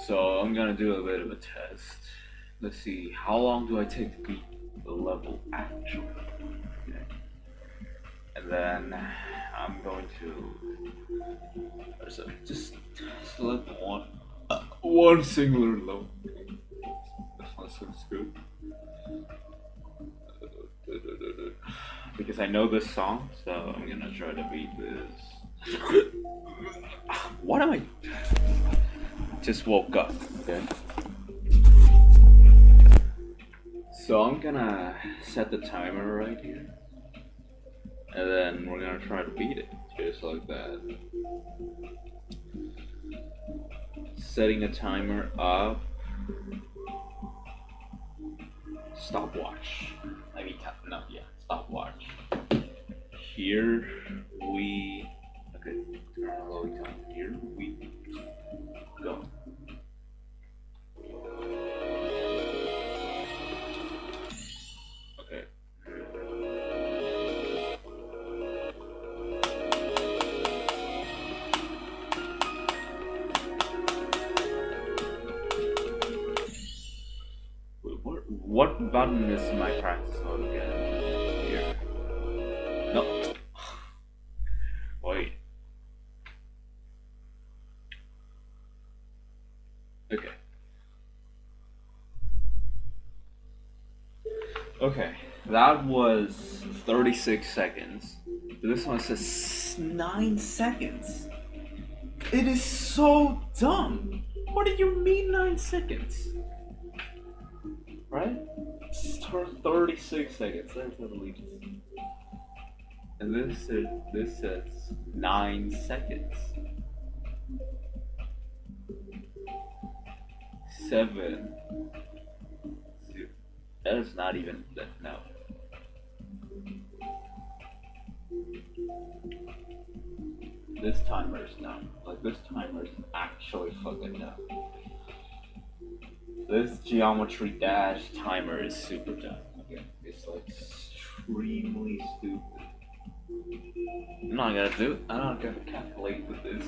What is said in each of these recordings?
So I'm gonna do a bit of a test. Let's see, how long do I take to beat the level actually? Okay. And then I'm going to just select one singular level. This one looks good. Because I know this song, so I'm gonna try to beat this. What am I? Just woke up, okay? So I'm gonna set the timer right here. And then we're gonna try to beat it, just like that. Setting a timer up. Stopwatch. Stopwatch. Here we. Okay, turn on loading time. Here we go. Okay. What button is my practice mode again? Here. No. Wait. Okay. Okay. That was 36 seconds. This one says 9 seconds. It is so dumb. What do you mean 9 seconds? Right? 36 seconds. There's no allegiance. And this says 9 seconds. 7. That is not even that. No. This timer is dumb. Like, this timer is actually fucking dumb. This geometry dash timer is super dumb. Okay, it's like extremely stupid. I'm not gonna calculate with this.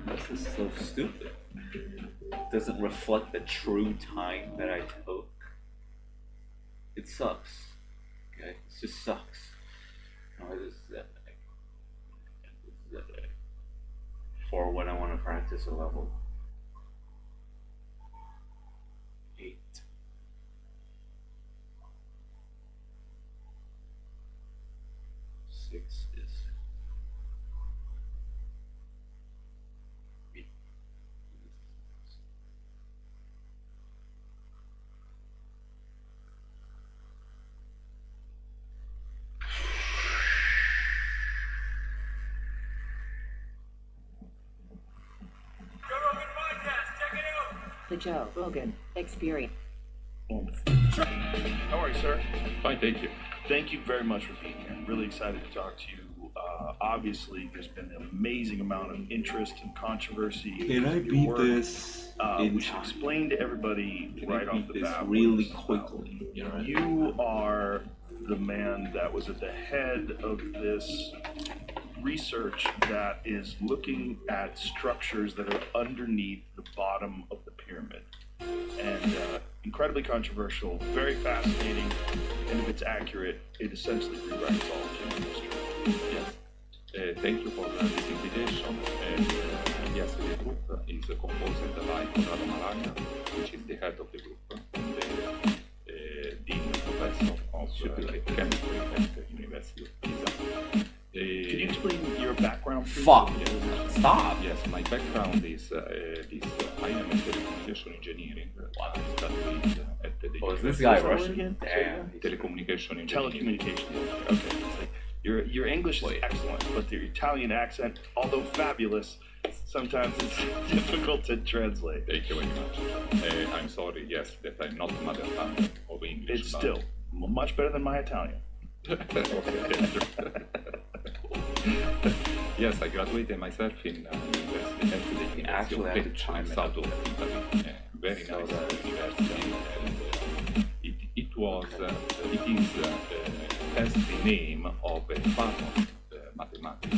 This is so stupid. It doesn't reflect the true time that I took. It sucks. Okay, it just sucks. No, it is that. For when I want to practice a level. 8. 6 is 8. The Joe Rogan Experience. How are you, sir? Fine, thank you. Thank you very much for being here. I'm really excited to talk to you. Obviously, there's been an amazing amount of interest and controversy. Can I beat this in we should time? explain to everybody right off the bat really quickly. You are the man that was at the head of this research that is looking at structures that are underneath the bottom of the pyramid. And incredibly controversial, very fascinating, and if it's accurate, it essentially rewrites all of human history. Yes. Thank you for this invitation. And yes, the group is composed by Conrado Malagna, which is the head of the group, and the dean professor of chemistry at the University of Pisa. Can you explain your background, please? Fuck. Stop. Yes, my background is I am a telecommunication engineering. I studied at the Oh, is this guy What's that Russian? word again? Damn. telecommunication engineering. Telecommunications. Okay. It's like your English is excellent, but your Italian accent, although fabulous, sometimes it's difficult to translate. Thank you very much. I'm sorry, yes, that I'm not mother tongue of English. It's still much better than my Italian. Yes, I graduated myself in university at the University of Lecce in south of Italy. Very nice university. And, it is the name of a famous mathematic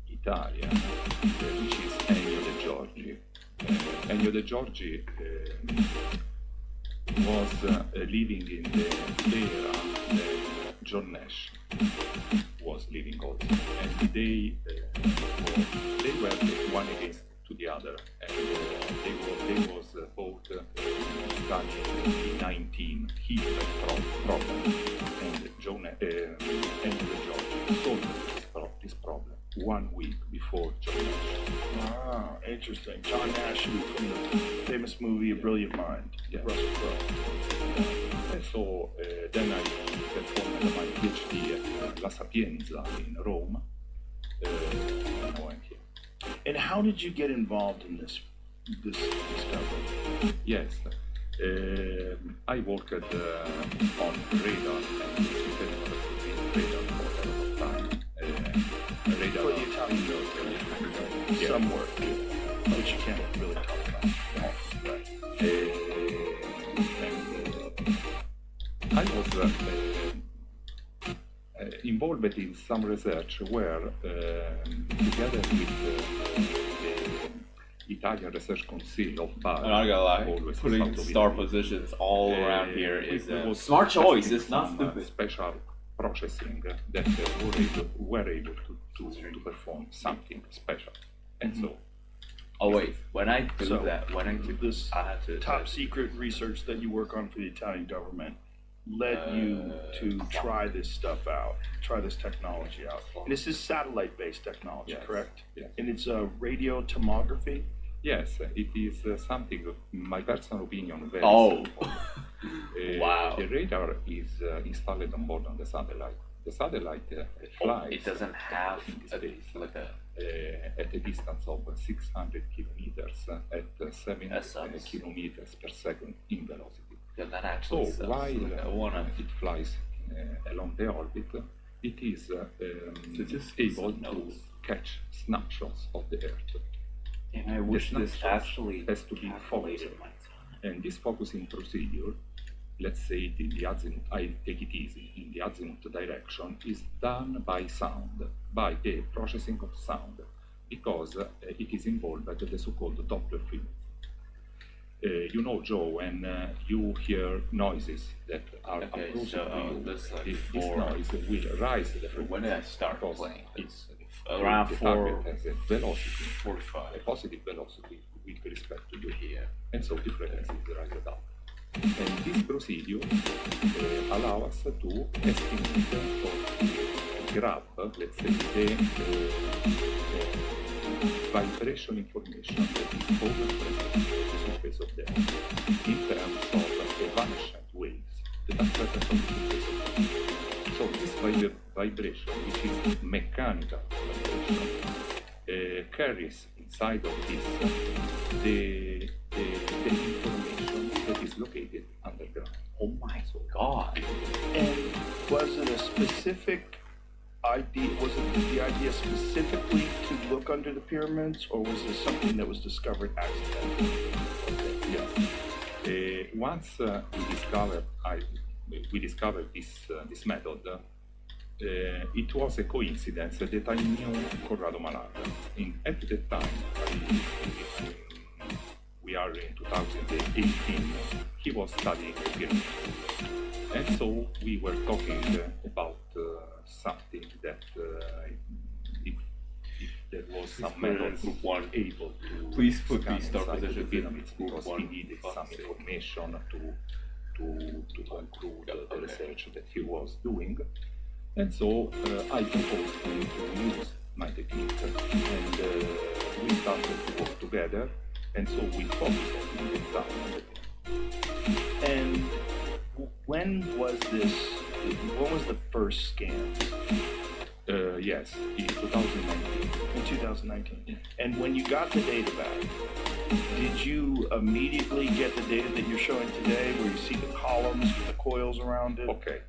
Italian, which is Ennio De Giorgi. Ennio De Giorgi was living in the era that John Nash was living also, and they were one against to the other, and they was both studying the 19 Hitler problem, and Ennio De Giorgi solved this problem 1 week before John Nash. Ah, interesting. John Nash from the famous movie A Brilliant Mind. Yeah. Russell Crowe. And so then I performed my PhD at La Sapienza in Rome. And now I'm here. And how did you get involved in this discovery? Yes, I worked on radar and radar for a lot of time. Radar For the Italian military. Yeah. Some work, which you can't really talk about. No, right. I was involved in some research where, together with the Italian Research Council of Bari, I'm not gonna lie, always putting south of star Italy, positions all around here is we a was smart choice. testing It's not some, stupid. special processing that were able to perform something special, and so. Oh wait, when I do So, that, when I do This I have to top secret research that you work on for the Italian government led you to try this stuff out, try this technology out. And this is satellite-based technology, Yes, correct? yes. And it's radio tomography. Yes, it is something, my personal opinion, very Oh. simple. Wow. The radar is installed on board on the satellite. The satellite flies. It doesn't have like a at a distance of 600 kilometers at 7 That sucks. kilometers per second in velocity. yeah, that actually So sucks. while Like, I wanna it flies along the orbit, it is just able some to notes. catch snapshots of the Earth. and I wish this snapshot actually has to be calculated focused. my time. And this focusing procedure, let's say it in the azimuth, I take it easy, in the azimuth direction, is done by sound, by the processing of sound, because it is involved at the so-called Doppler frequency. You know, Joe, when you hear noises that are Okay, approaching so, to you, this like this four- noise will rise the frequency. When did I start because playing it's this? Around the target 4:45. has a velocity, a positive velocity with respect to you. Yeah. And so the frequency is raised up. And this procedure allows us to estimate or grab, let's say, the vibration information that is overpresent on the surface of the Earth in terms of evanescent waves that are present on the surface of the Earth. So this vibration, which is mechanical vibration, carries inside of this the information that is located underground. Oh my god. And was it a specific idea? Was it the idea specifically to look under the pyramids, or was this something that was discovered accidentally? Yes. Once we discovered this method, it was a coincidence that I knew Corrado Malaga. At the time, we are in 2018, he was studying the pyramids. And so we were talking about something that if there was some method Group one. able to Please put scan these star inside the positions in pyramids, group because one. he needed some Fuck's sake. information to conclude the Okay. research that he was doing. And so I proposed him to use my technique, and we started to work together, and so we focused on the design of the pyramids. And when was the first scan? Yes, in 2019. In 2019. And when you got the data back, did you immediately get the data that you're showing today, where you see the columns with the coils around it? Okay.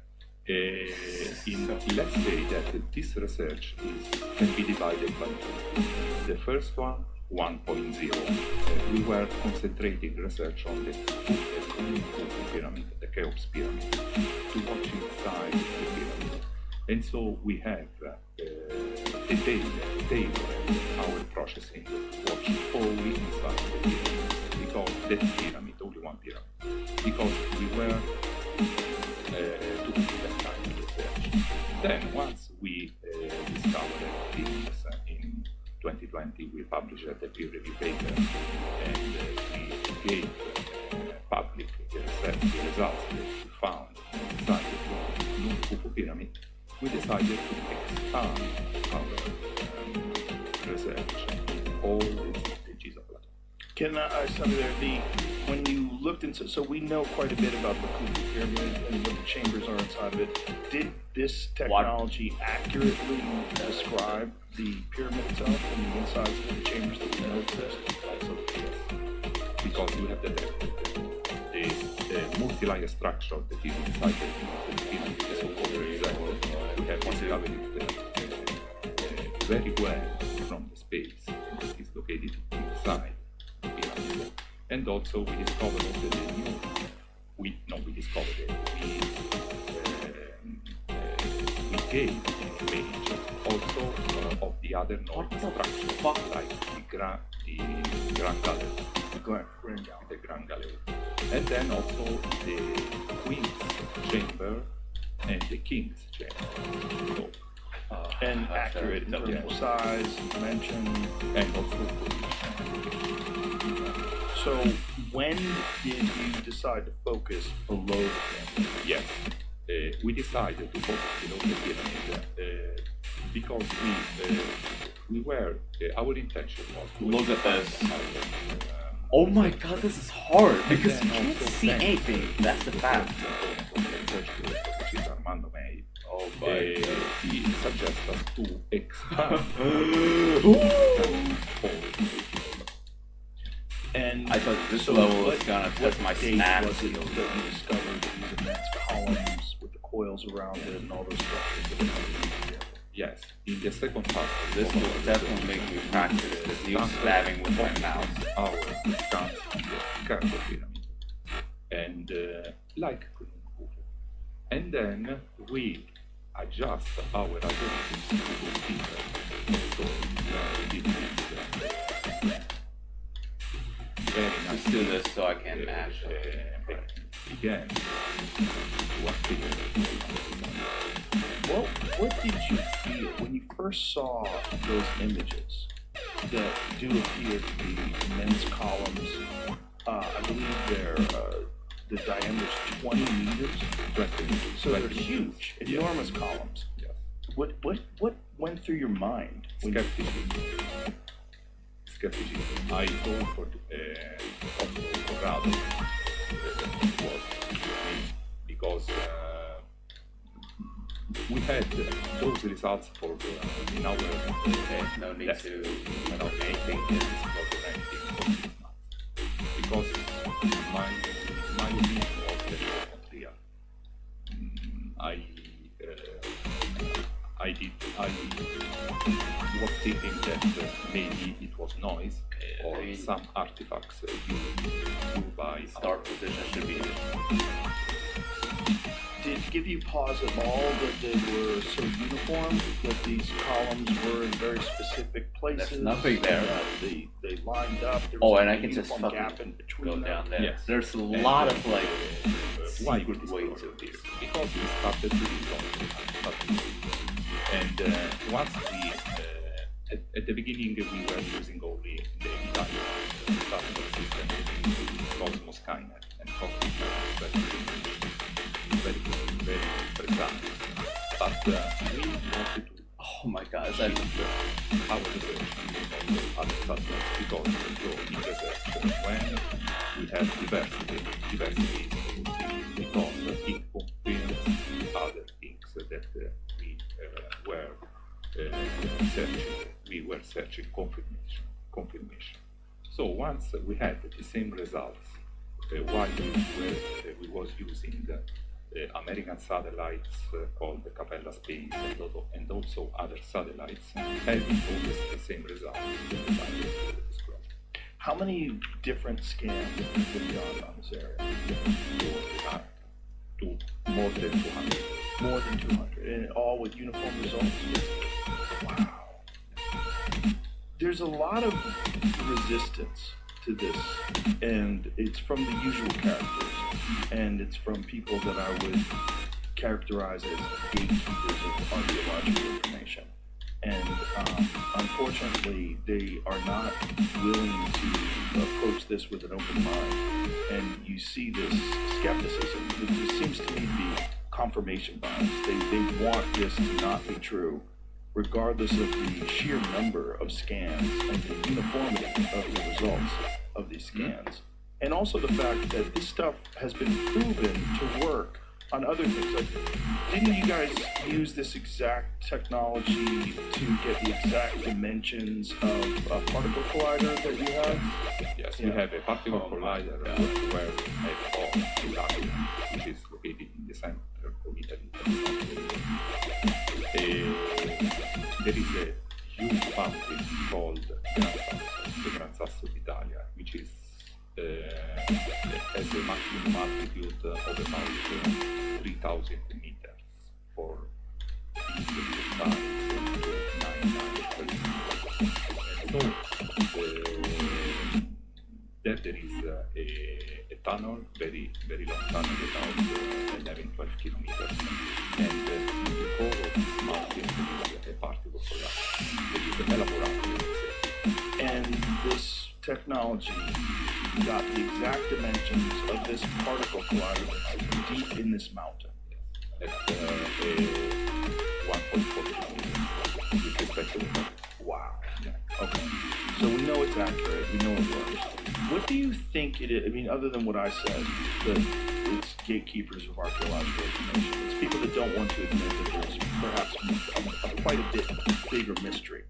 Let's say that this research can be divided by two. The first one, 1.0, we were concentrating research on the Khufu pyramid, the Cheops pyramid, to watch inside the pyramid. And so we have tailored our processing to watch only inside the pyramid. that pyramid, only one pyramid, because we were doing that kind of research. Then once we discovered this in 2020, we published a peer review paper and we gave public the results that we found inside the Kupu pyramid. We decided to expand our research in all the stages of Plato. Can I stop you there? When you looked into, so we know quite a bit about the Kupu pyramid and what the chambers are inside of it. Did this technology accurately describe the pyramid itself and the insides of the chambers that we know exist? Absolutely, yes. Because you have the multi-layer structure that is inside the pyramid, the so-called exact. We have discovered it very well from the space that is located inside the pyramid. And also we discovered that the new, we discovered it, we gave an image also of the other known structures, like the Grand Gallery. The Grand Gallery. And then also the Queen's Chamber and the King's Chamber. So, And accurate in terms of size, dimension, and also position. So when did you decide to focus below the pyramid? Yes, we decided to focus below the pyramid because we were, our intention was to Look at this. Oh my god, this is hard because you can't see anything. That's the fact. Which is Armando made. Oh my god. He suggests us to expand. And I thought this so level was what- gonna what test my date snap was it skills. that you discovered these immense columns with the coils around it and all those structures that are together? Yes, in the second part of This will definitely make me practice this new stabbing with my mouse. our stance in the Cargo pyramid, and like Kupu. And then we adjust our algorithms to go deeper. So we did very Let's nice. do this so I can mash it. Again, to articulate. What did you feel when you first saw those images that do appear to be immense columns? I believe they're the diameter is 20 meters. 20 meters. So they're huge, enormous columns. Yes. What went through your mind when Skepticism. I told for Corrado was because we had those results for in our No need test. to No, anything is not anything because my opinion was that it was not real. I was thinking that maybe it was noise or some artifacts used by Start position should be. did it give you pause at all that they were so uniform, that these columns were in very specific places? There's nothing there. They lined up. There Oh, was and a I can just uniform fucking gap in between go them. down there. Yes. There's a lot of like why secret we ways discovered of this? this. Because we started to design. And once we, at the beginning, we were using only the Italian classical system, Cosmos Skynet, and Cosmos Skynet is very precise. But we wanted to Oh my god, is that our research on other subjects because in research when we have diversity because it confirms other things that we were searching confirmation. So once we had the same results while we was using American satellites called the Capella Space and also other satellites having always the same results. How many different scans have been done on this area? To more than 200. More than 200, and all with uniform results? Wow. There's a lot of resistance to this, and it's from the usual characters, and it's from people that I would characterize as gatekeepers of archaeological information. And unfortunately, they are not willing to approach this with an open mind. And you see this skepticism. It just seems to me to be confirmation bias. They want this to not be true, regardless of the sheer number of scans and the uniformity of the results of these scans. And also the fact that this stuff has been proven to work on other things. Like, didn't you guys use this exact technology to get the exact dimensions of a particle collider that you have? Yes, we have a particle collider where Italy, which is located in the center of Italy. There is a huge mountain called the Gran Sasso d'Italia, which is has a maximum altitude of about 3,000 meters for the size of 9 there is a tunnel, very long tunnel, about 11-12 kilometers, and the core of this mountain is a particle collider. There is a laboratory. And this technology got the exact dimensions of this particle collider that's deep in this mountain. At 1.4 kilometers with respect to the Wow. yeah. Okay. So we know it's accurate. We know it works. What do you think it is? I mean, other than what I said, that it's gatekeepers of archaeological information. It's people that don't want to admit that there's perhaps quite a bit bigger mystery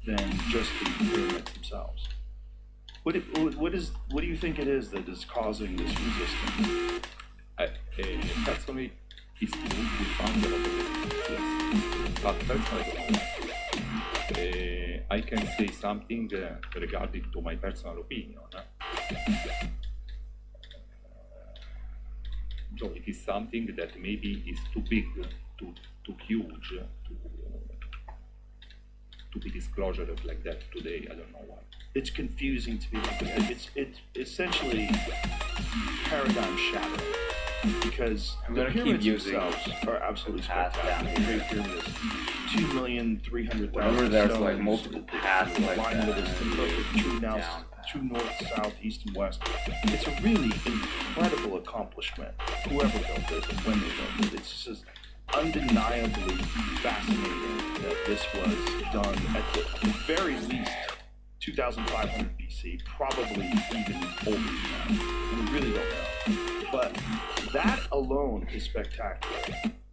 than just the pyramids themselves. What do you think it is that is causing this resistance? Personally, it's true, we found a lot of it. But personally, I can say something regarding to my personal opinion. So it is something that maybe is too big, too huge to be disclosed like that today. I don't know why. It's confusing to me. It's essentially paradigm shattering because I'm the gonna keep pyramids using themselves are absolutely paths spectacular. down The Great Pyramid is 2,300,000 Whenever there's stones. like multiple paths The like alignment that, is the perfect true down. north, south, east, and west. It's a really incredible accomplishment. Whoever built it and when they built it, it's just undeniably fascinating that this was done at the very least 2,500 BC, probably even older than that. We really don't know. But that alone is spectacular.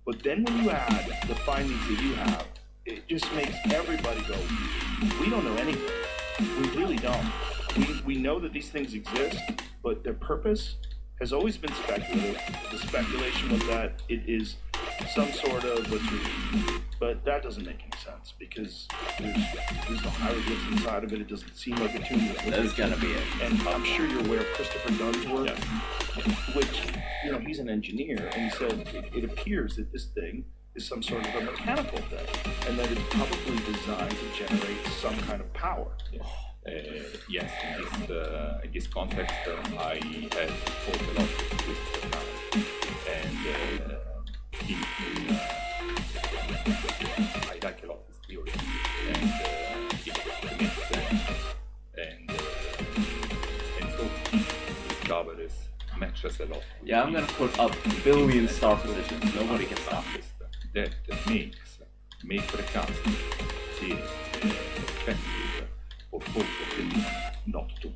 But then when you add the findings that you have, it just makes everybody go, we don't know anything. We really don't. We know that these things exist, but their purpose has always been speculative. The speculation was that it is some sort of a tomb, but that doesn't make any sense because there's no hieroglyphs inside of it. It doesn't seem like a tomb. That's gonna be it. And I'm sure you're aware of Christopher Dunn's work, which, you know, he's an engineer, and he said it appears that this thing is some sort of a mechanical thing, and that it's probably designed to generate some kind of power. Yes, in this context, I have thought a lot with the time, and I like a lot this theory, and it makes sense, and so discoveries matches a lot. Yeah, I'm gonna put up a billion star positions. Nobody can stop this. That make recasting the effective for both of them not to.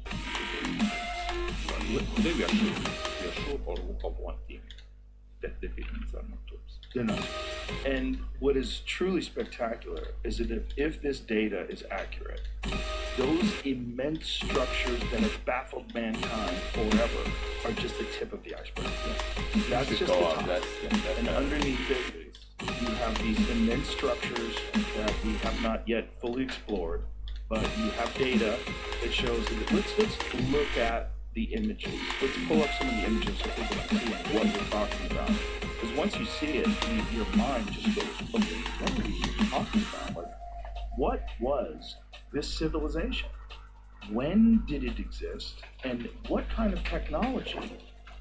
Today we are sure of one thing, that the pyramids are not tombs. They're not. And what is truly spectacular is that if this data is accurate, those immense structures that have baffled mankind forever are just the tip of the iceberg. That's just the top. And underneath it, you have these immense structures that we have not yet fully explored, but you have data that shows that let's look at the images. Let's pull up some of the images so people can see what we're talking about. Because once you see it, your mind just goes, okay, what are you talking about? Like, what was this civilization? when did it exist, and what kind of technology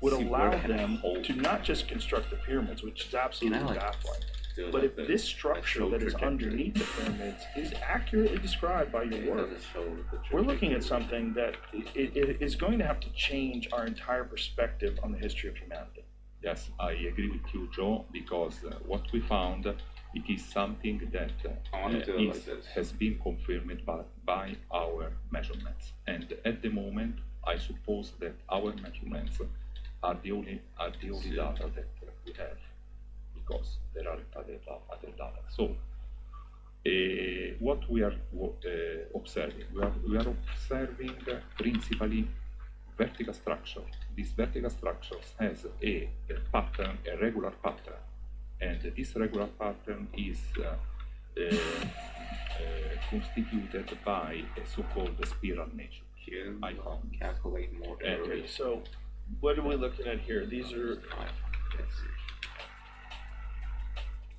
would See, allow where can I them hold to not just construct the pyramids, which is absolutely Can I, like, baffling, do it but like if this? this structure show that is trajectory. underneath the pyramids is accurately described by your It work, doesn't show the we're looking at trajectory. something that it is going to have to change our entire perspective on the history of humanity. Yes, I agree with you, Joe, because what we found, it is something that I want to do it like this. has been confirmed by our measurements. And at the moment, I suppose that our measurements are the only data that we have, because there are other data. So, what we are observing, we are observing principally vertical structure. This vertical structure has a pattern, a regular pattern, and this regular pattern is constituted by a so-called spiral nature. Here, I found calculate more And- Okay, area. so what are we looking at here? These are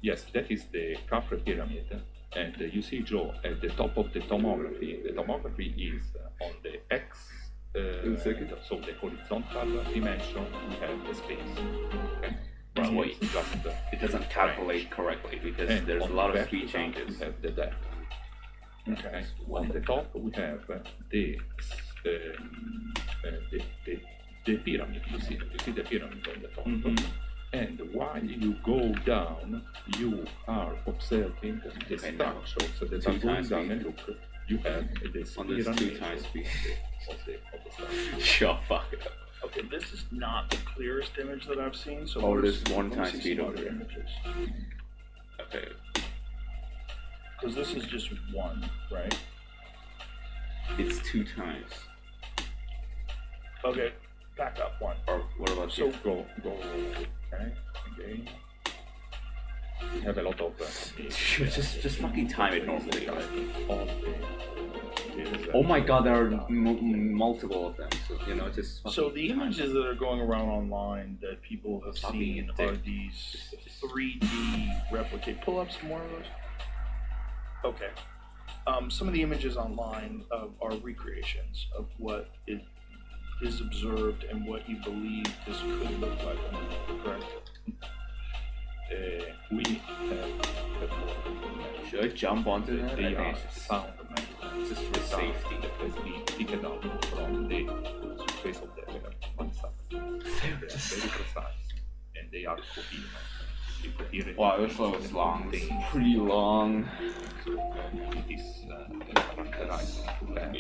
Yes, that is the Khafre pyramid, and you see, Joe, at the top of the tomography. The tomography is on the X. So the horizontal dimension, we have the space. Okay? But This wait, is just it doesn't calculate correctly because and there's a on lot the of speed vertical, changes. We have the depth. okay. On the top, we have the pyramid. You see the pyramid on the top. Mhm. And while you go down, you are observing the Okay, now, structures that two are going times down speed. and look. You have the On this spiral 2 nature times speed. of the structure. Shut fuck up. Okay, this is not the clearest image that I've seen. So Oh, let me this see- one let me time see speed some over other here. images. Okay. Because this is just one, right? It's 2 times. Okay, back up one. Or what about So this? Go, okay, again. We have a lot of Just fucking time it normally, guys. all Oh my god, there are multiple of them. So, you know, just So fucking the time it. images that are going around online that people have Stop seen being a are dick. these 3D replicate. Pull up some more of those. Okay. Some of the images online are recreations of what is observed and what you believe this could look like. Correct? we have Should I jump onto that? they I think are it's just- sound measurements. just for safety. That has been picked up from the surface of the one side. They are very precise and they are coherent. Wow, this flow is long. It's pretty long. It is characterized to have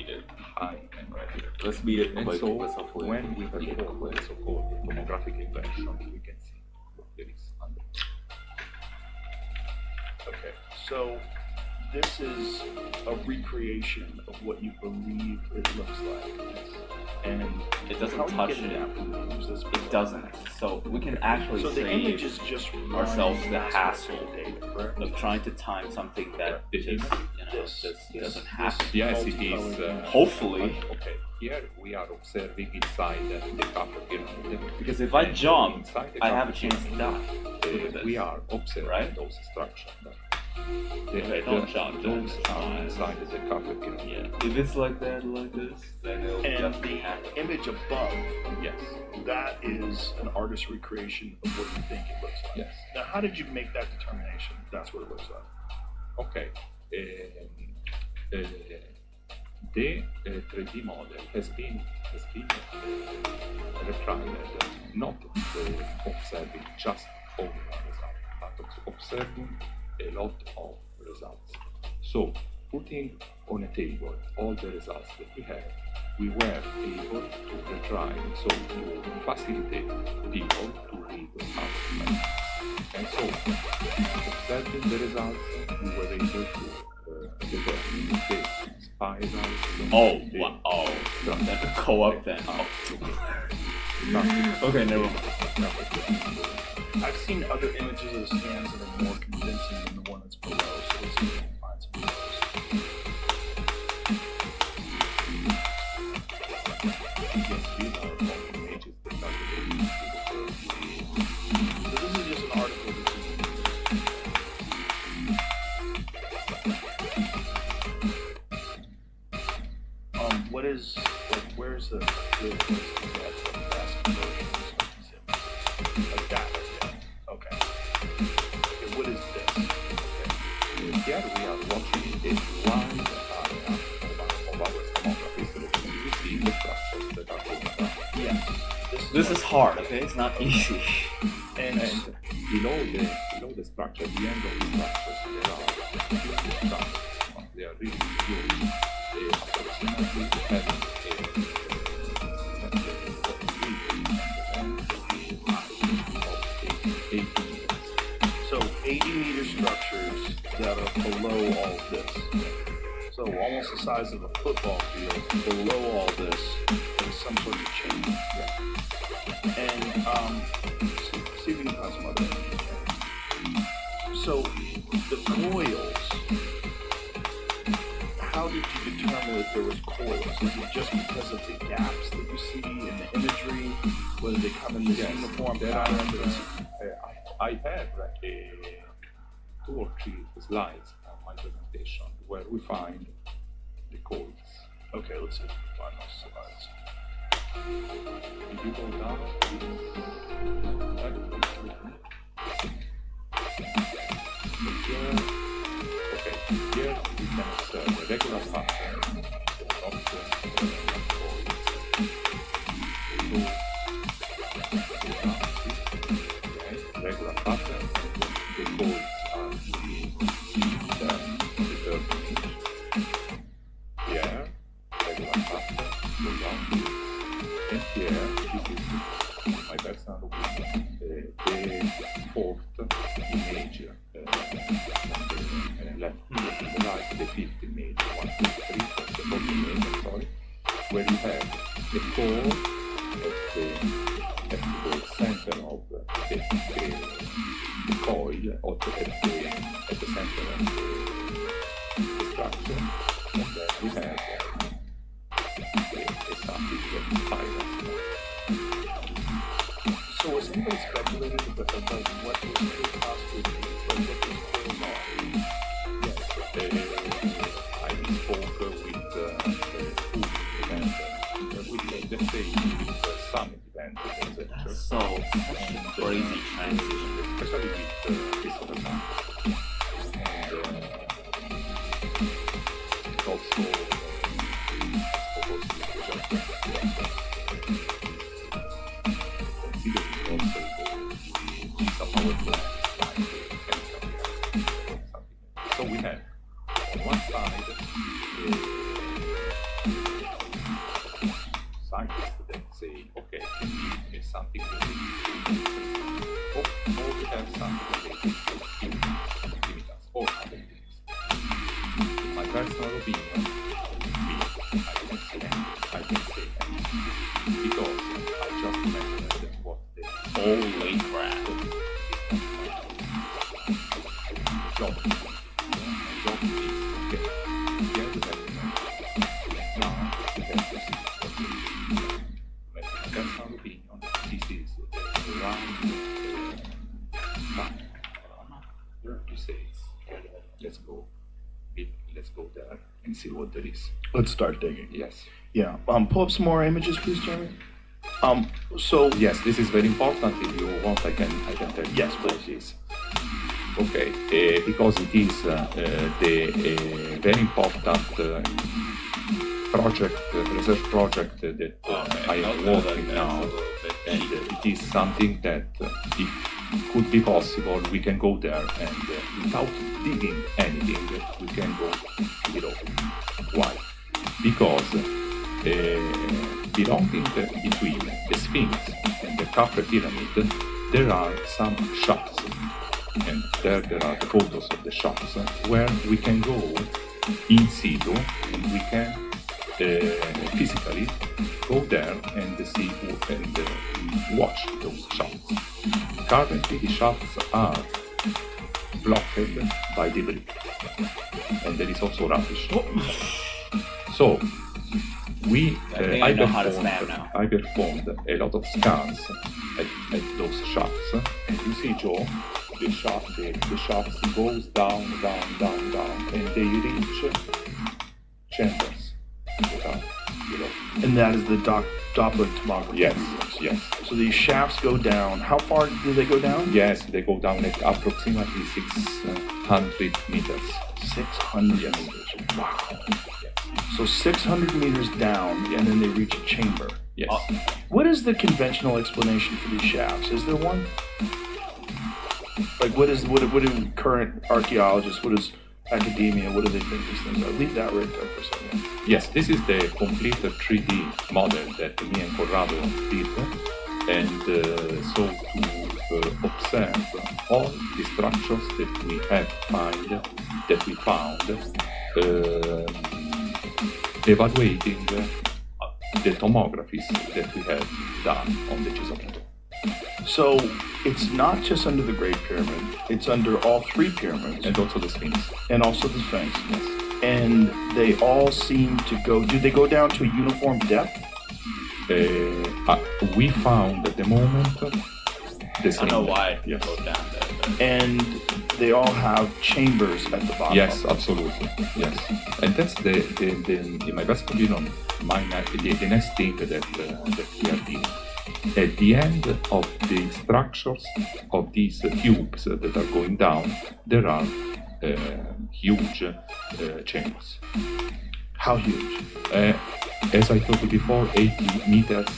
high and regular. Let's beat it And quick. so Let's hopefully when we beat it perform quick. the so-called tomographic inversion, we can see what there is under. Okay. So this is a recreation of what you believe it looks like. And It doesn't how do you touch get it. that from the images that's It doesn't. So we can actually So the save image is just ourselves running the aspects hassle of the data, correct? of trying to time something that This just, image? you know, This- just this- doesn't this- happen. Yes, it is. multicolored Hopefully. Okay, here we are observing inside the Khafre pyramid. Because if I jump, Inside the I have a Khafre chance to die. Look at this. we are observing Right? those structures. Okay, don't jump, don't Those jump. are inside the Khafre pyramid. Yeah. If it's like that, like this, then it'll And definitely the happen. image above, Yes, that is an artist's recreation of what you think it looks like. yes. Now, how did you make that determination? That's what it looks like. Okay. The 3D model has been refined, not observing just all the results, but observing a lot of results. So, putting on a table all the results that we have, we were able to retry, so to facilitate people to read our text. And so, observing the results, we were able to determine the spiral. Oh, the wow. Oh, structure. then go up then. Oh. Okay, never mind. I've seen other images of scans that are more convincing than the one that's below, so let's see if we can find some of those. Yes, these are all images that are related to the So this is just an article that what what is, like, where's the best versions of these images? Like that, okay. Okay, what is this? Here we are watching a wide area of our tomography solution. You see the structures that are going down. Yes. This is hard, okay? It's not easy. And below the structure, at the end of the structures, there are huge structures. They are really huge. Approximately having So 80-meter structures that are below all this. So almost the size of a football field. Below all this is some sort of change. Yeah. And see if we can find some other images. So the coils. How did you determine that there was coils? Is it just because of the gaps that you see in the imagery? Whether they come in this uniform pattern? I have like 2 or 3 slides on my presentation where we find the codes. Okay, let's see if we can find those slides. If you go down, here we can observe the regular pattern regular pattern, the codes are determined. Here, regular pattern, go down, and here, this is my personal opinion, the 4th image left to the right, the 5th image, 1, 2, 3, the 4th image, sorry, where you have the core at the center of the coil, or at the center of the structure, and then we have something that is spiral. So was anybody speculating about what this could possibly be, or what these coils are? I spoke with let's say some independent researchers. So, such a crazy transition. Especially with this other time. And it's also considering also the power plant, so we have on one side scientists that say, okay, it's something related to, or we have something related to chemicals or other things. In my personal opinion, I can say anything, because I just mentioned what the Holy crap. job is. Job is, okay, here we have the measure. Now we have to see what it is. My personal opinion, this is the right pattern. You say, let's go there and see what there is. Let's start digging. Yes. Yeah. Pull up some more images, please, Jeremy. So Yes, this is very important. If you want, I can tell you. Yes, what it is. Okay, because it is the very important research project that I am working now, and it is something that if could be possible, we can go there and without digging anything, we can go below. Why? Because belonging between the Sphinx and the Khafre pyramid, there are some shafts, and there are the photos of the shafts where we can go in situ and we can physically go there and see and watch those shafts. Currently, the shafts are blocked by debris, and there is also rubbish. So I performed a lot of scans at those shafts, and you see, Joe, the shafts goes down, and they reach chambers. below. And that is the Doppler tomography. Yes, yes. So these shafts go down. How far do they go down? Yes, they go down at approximately 600 meters. 600 Yes. meters. Wow. So 600 meters down, and then they reach a chamber. Yes. What is the conventional explanation for these shafts? Is there one? Like, what do current archaeologists, what is academia, what do they think these things are? Leave that right there for a second. Yes, this is the complete 3D model that me and Corrado did, and so to observe all the structures that we found, evaluating the tomographies that we have done on the Gisolito. So it's not just under the Great Pyramid, it's under all three pyramids. And also the Sphinx. And also the Sphinx. Yes. And they all seem to go, do they go down to a uniform depth? We found at the moment the I same. don't know why it Yes. goes down there. And they all have chambers at the bottom. Yes, absolutely. Yes, and that's the in my best opinion, the next thing that we are doing. At the end of the structures of these cubes that are going down, there are huge chambers. How huge? As I told you before, 80 meters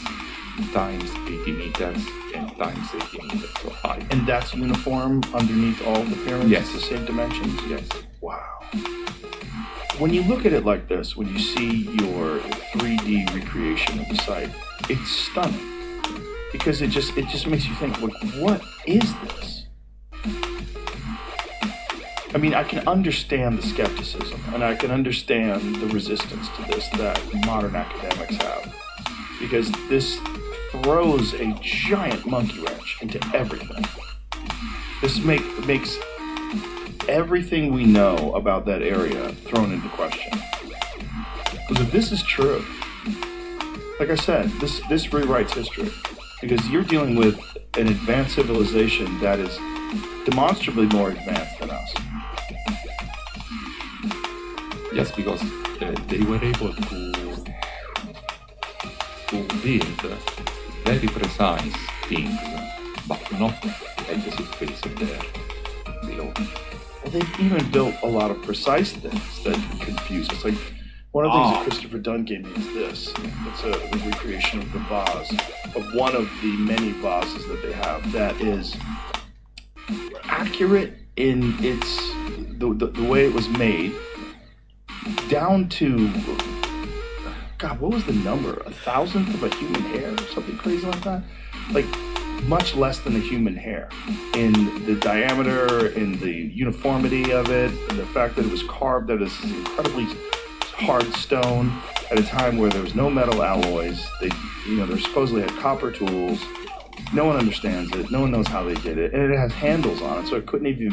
times 80 meters and times 80 meters so high. And that's uniform underneath all the pyramids? Yes. It's the same dimensions? Yes. Wow. When you look at it like this, when you see your 3D recreation of the site, it's stunning. Because it just makes you think, like, what is this? I mean, I can understand the skepticism, and I can understand the resistance to this that modern academics have. Because this throws a giant monkey wrench into everything. This makes everything we know about that area thrown into question. Because if this is true, like I said, this rewrites history. Because you're dealing with an advanced civilization that is demonstrably more advanced than us. Yes, because they were able to build very precise things, but not at the surface there below. Well, they've even built a lot of precise things that confuse us. Like, one of the things that Christopher Dunn gave me is this. It's a recreation of the vase, of one of the many vases that they have that is accurate in its the way it was made, down to, God, what was the number? 1,000th of a human hair or something crazy like that? Like, much less than a human hair in the diameter, in the uniformity of it, and the fact that it was carved out of this incredibly hard stone at a time where there was no metal alloys. They supposedly had copper tools. No one understands it. No one knows how they did it. And it has handles on it, so it couldn't even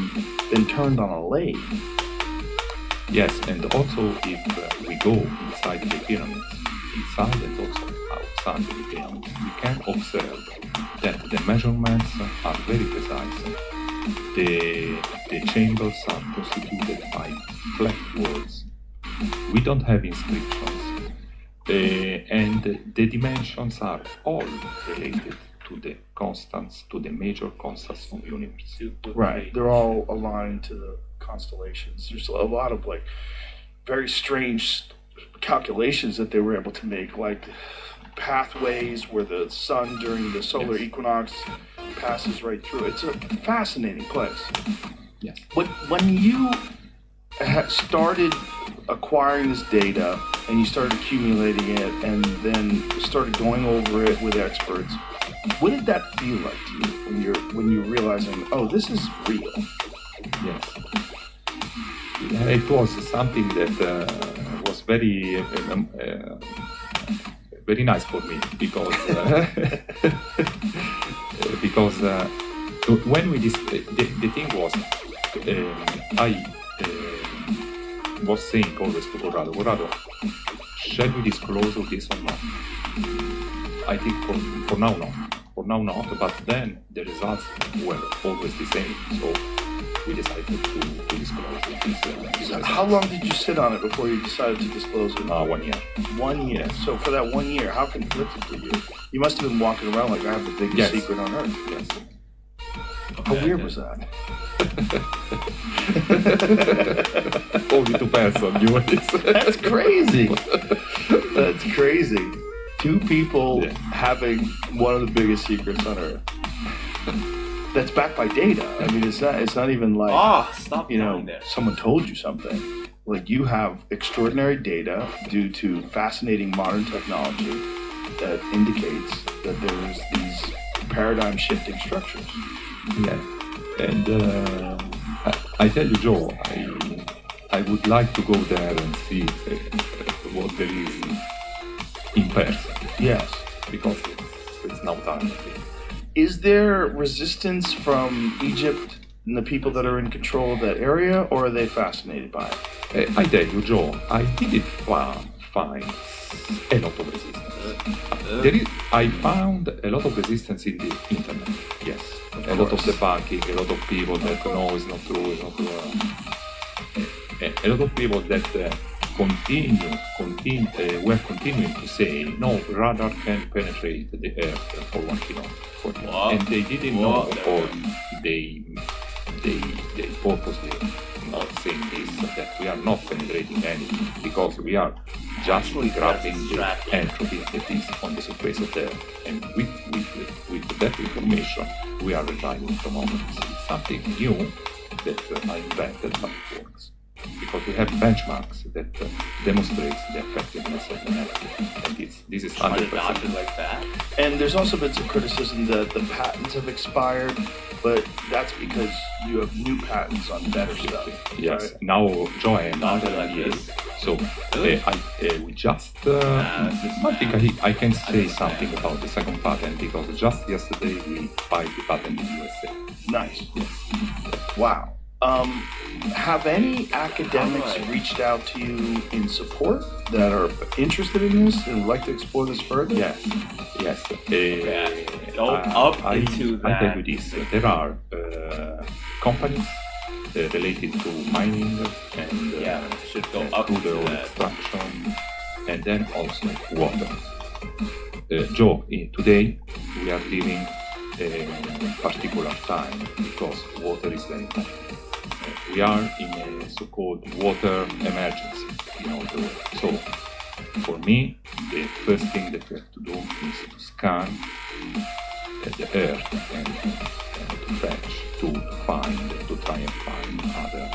been turned on a lathe. Yes, and also if we go inside the pyramids, inside and also outside the pyramids, we can observe that the measurements are very precise. The chambers are constituted by flat walls. We don't have inscriptions, and the dimensions are all related to the constants, to the major constants of the universe. Right. They're all aligned to the constellations. There's a lot of like very strange calculations that they were able to make, like pathways where the sun during the solar equinox passes right through. It's a fascinating place. Yes. When you started acquiring this data and you started accumulating it and then started going over it with experts, what did that feel like to you when you're realizing, oh, this is real? Yes. It was something that was very very nice for me because when we the thing was I was saying always to Corrado, shall we disclose this or not? I think for now not, but then the results were always the same. So we decided to disclose this. How long did you sit on it before you decided to disclose it? 1 year. 1 year. So for that 1 year, how conflicted were you? You must have been walking around like I have the biggest Yes. secret on earth. Yes. How weird was that? Only 2 person knew this. That's crazy. That's crazy. 2 people Yeah. having one of the biggest secrets on earth. That's backed by data. I mean, it's not even like Stop you know going there. someone told you something. Like you have extraordinary data due to fascinating modern technology that indicates that there's these paradigm shifting structures. Yeah, and I tell you, Joe, I would like to go there and see what there is in person, Yes. because it's now time. Is there resistance from Egypt and the people that are in control of that area, or are they fascinated by it? I tell you, Joe, I didn't find a lot of resistance. I found a lot of resistance in the internet. Yes, a lot of debunking, a lot of people that no, it's not true, it's not true. A lot of people that were continuing to say no, radar can penetrate the earth for 1 kilometer, and they didn't know, or they purposely not saying this, that we are not penetrating anything, because we are just grabbing the entropy that is on the surface of the earth, and with that information we are relying from moments. It's something new that I invented, but it works. Because we have benchmarks that demonstrates the effectiveness of the network, and this is 100%. Like that. And there's also been some criticism that the patents have expired, but that's because you have new patents on better stuff. Yes, right? now Joe and Not other like years. this. So we just. I think I can say something about the second patent, because just yesterday we filed the patent in USA. Nice. Yes. Wow. Have any academics reached out to you in support that are interested in this and would like to explore this further? Yes. Go up into I tell you that. this: there are companies related to mining and should go up crude to oil that. extraction, and then also water. Joe, today we are living a particular time because water is very important. We are in a so-called water emergency in all the world. So, for me, the first thing that we have to do is to scan the earth and to fetch, to try and find other,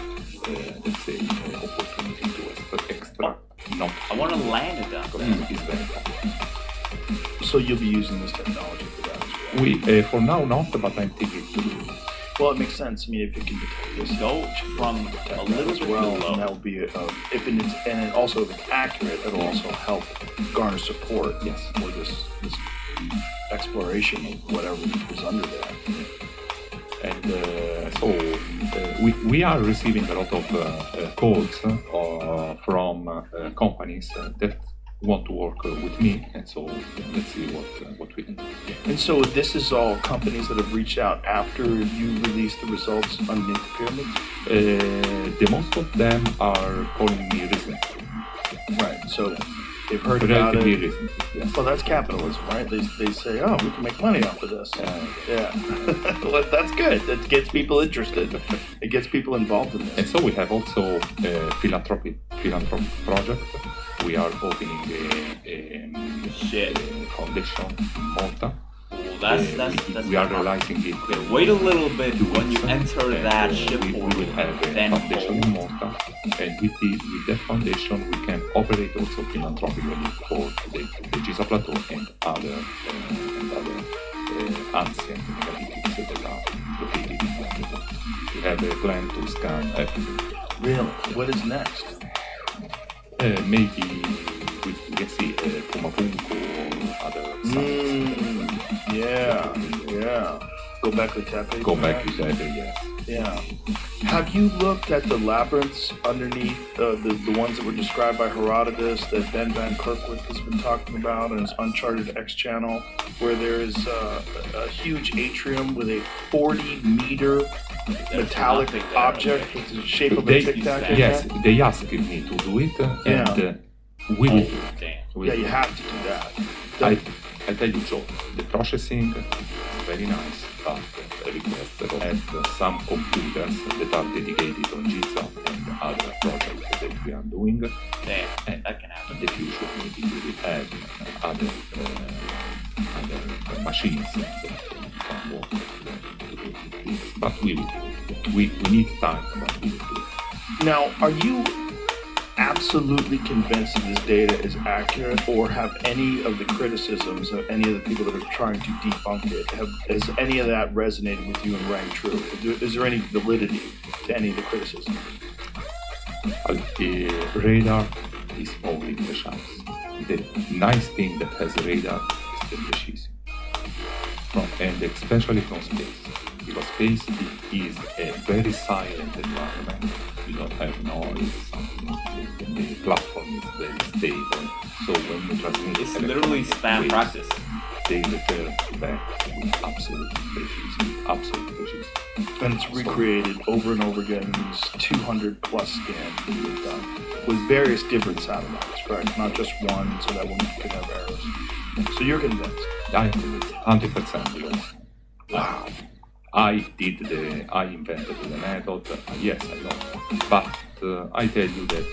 let's say, opportunity to extract. Not I want to land it down. because it's very important. So you'll be using this technology for that as well? We, for now, not, but I'm thinking to do it. Well, it makes sense. I mean, if it can detect this, Go from a little as bit well, below. and that will be if it's and it also if it's accurate, that'll also help garner support. Yes. For this exploration of whatever is under there. And so we are receiving a lot of calls from companies that want to work with me, and so let's see what we can do. And so this is all companies that have reached out after you released the results underneath the pyramids? The most of them are calling me recently. Right. So they've heard about Relatively it. recently, yes. Well, that's capitalism, right? They say, oh, we can make money off of this. Yeah. Well, that's good. That gets people interested. It gets people involved in And this. so we have also a philanthropic project. We are opening a Shit. foundation in Malta. Well, that's we are realizing it. Wait a little bit when you enter and, that ship we portal, will have a then foundation in hold. Malta, and with that foundation we can operate also philanthropically for the Giza Plateau and other ancient megalithics that are located in Malta. We have a plan to scan everything. Really? What is next? Maybe we can see Pumapunku or other sites. Yeah. Go back to Tepe. Go back to perhaps? that, yes. Yeah. Have you looked at the labyrinths underneath the ones that were described by Herodotus that Ben Van Kerkwijk has been talking about in his Uncharted X channel, where there is a huge atrium with a 40-meter metallic nothing there. object with the shape of a They- Tic Tac? Yes, they asked me to do it, and we will do it. Damn. We Yeah, will you do have to do that. it. I tell you, Joe, the processing is very nice, but requires some computers that are dedicated on Giza and other projects that we are doing. Damn, And that can happen. in the future, maybe we will have other machines that can work to do things. But we will do it. We need time, but we will do it. Now, are you absolutely convinced that this data is accurate, or have any of the criticisms of any of the people that are trying to debunk it, has any of that resonated with you and rang true? Is there any validity to any of the criticisms? The radar is only precise. The nice thing that has radar is the precision. And especially from space. Because space is a very silent environment. You don't have noise, something. The platform is very stable. So when you transmit It's literally spam waves, practice. they return back with absolute precision. Absolute precision. And it's recreated over and over again in these 200 plus scans that you've done with various different satellites, correct? Not just one, so that one could have errors. So you're convinced? I am 100% yes. Wow. I invented the method, yes, I know. But I tell you that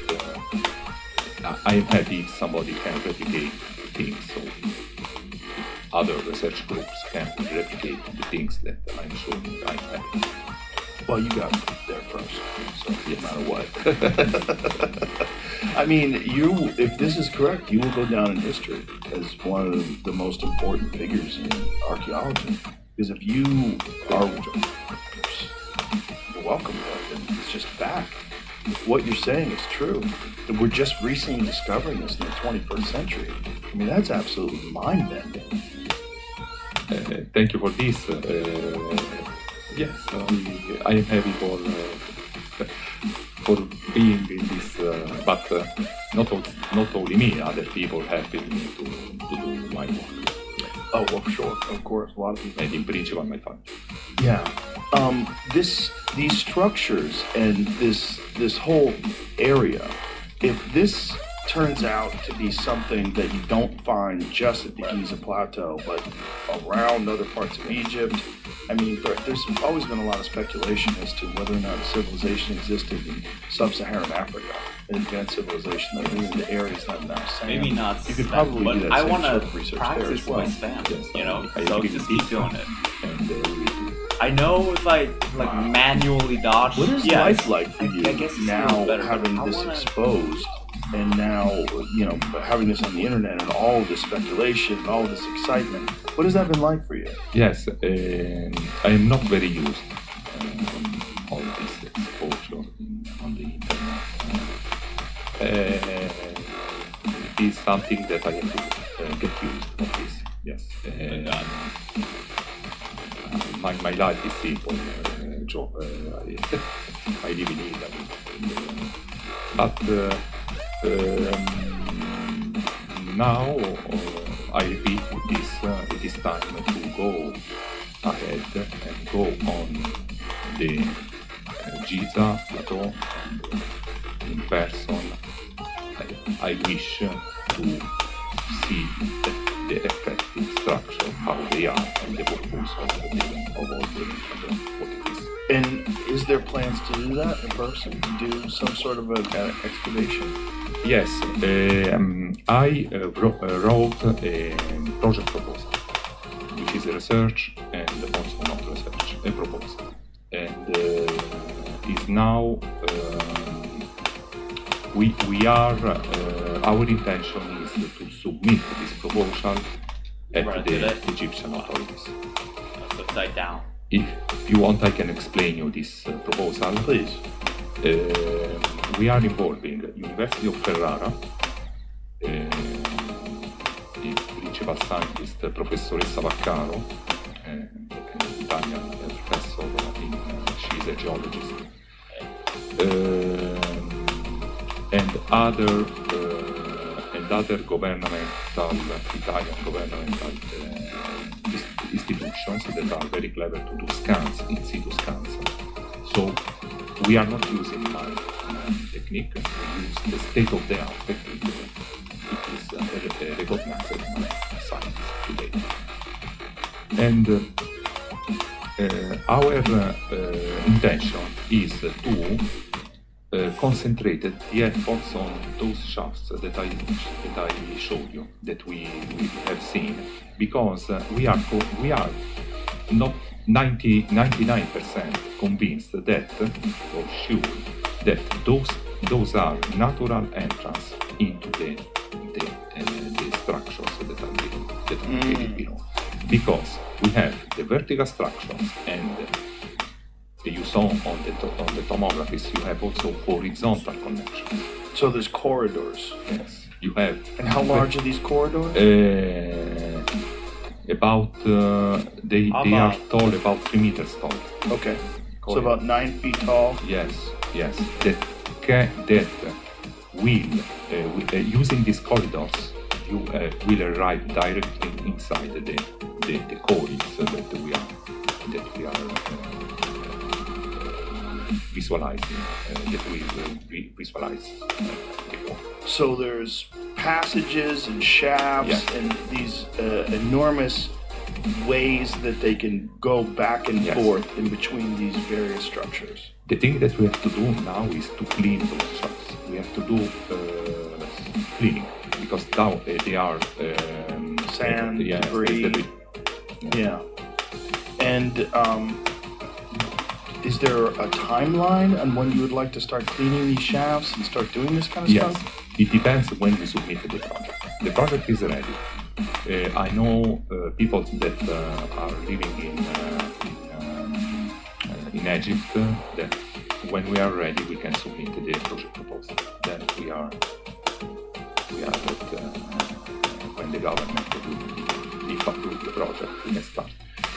I am happy if somebody can replicate things, so other research groups can replicate the things that I'm showing I have. Well, you got there first, so no Yes. matter what. I mean, if this is correct, you will go down in history as one of the most important figures in archaeology. Because if you are, you're welcome, and it's just fact. What you're saying is true. That we're just recently discovering this in the 21st century. I mean, that's absolutely mind-bending. Thank you for this. Yes, I am happy for being in this, but not only me, other people helping me to do my work. Oh, well, sure, of course, a lot of people. And in principle, my family. Yeah. These structures and this whole area, if this turns out to be something that you don't find just at the Giza Plateau, but around other parts of Egypt, I mean, there's always been a lot of speculation as to whether or not a civilization existed in sub-Saharan Africa, an advanced civilization that was in the areas that now sand. Maybe not. You could spam, probably but do that I same want sort to of research there practice as well. my spam. Yes, You know, I so agree just with keep this. doing it. And we will do it. I know if I manually dodge. What is yeah, life like for you I guess it's now, a little better, but having I this wanna- exposed, and now, you know, having this on the internet and all this speculation and all this excitement? What has that been like for you? Yes, I am not very used all this exposure on the internet. It is something that I have to get used of this. Yes. My life is simple, Joe. I live in Italy. But now, I repeat this, it is time to go ahead and go on the Giza plateau in person. I wish to see the effective structure, how they are, and the purpose of all the what it is. And is there plans to do that in person? Do some sort of an excavation? Yes, I wrote a project proposal, which is a research and also not research, a proposal. And is now, we are, our intention is to submit this proposal at the Egyptian authorities. It's upside down. If you want, I can explain you this proposal. Please. We are involving University of Ferrara, the principal scientist, Professoressa Vaccaro, an Italian professor, she's a geologist, and other governmental, Italian governmental institutions that are very clever to do scans, in situ scans. So we are not using my technique, we use the state-of-the-art technique. It is recognized by scientists today. And our intention is to concentrate the efforts on those shafts that I showed you, that we have seen, because we are not 99% convinced that, for sure, that those are natural entrance into the structures that are located below. Because we have the vertical structures, and you saw on the tomographies, you have also horizontal connections. So there's corridors. Yes, you have. And how large are these corridors? About they are tall, about 3 meters tall. Okay. So Corridor. about 9 feet tall. Yes. That will using these corridors, you will arrive directly inside the coils that we are visualizing, that we will visualize before. So there's passages and shafts Yes. and these enormous ways that they can go back and Yes. forth in between these various structures. The thing that we have to do now is to clean those shafts. We have to do cleaning, because now they are Sand, debris. Yeah. And is there a timeline on when you would like to start cleaning these shafts and start doing this kind of Yes, stuff? it depends when we submit the project. The project is ready. I know people that are living in Egypt, that when we are ready, we can submit the project proposal. Then we are when the government will approve the project, we can start.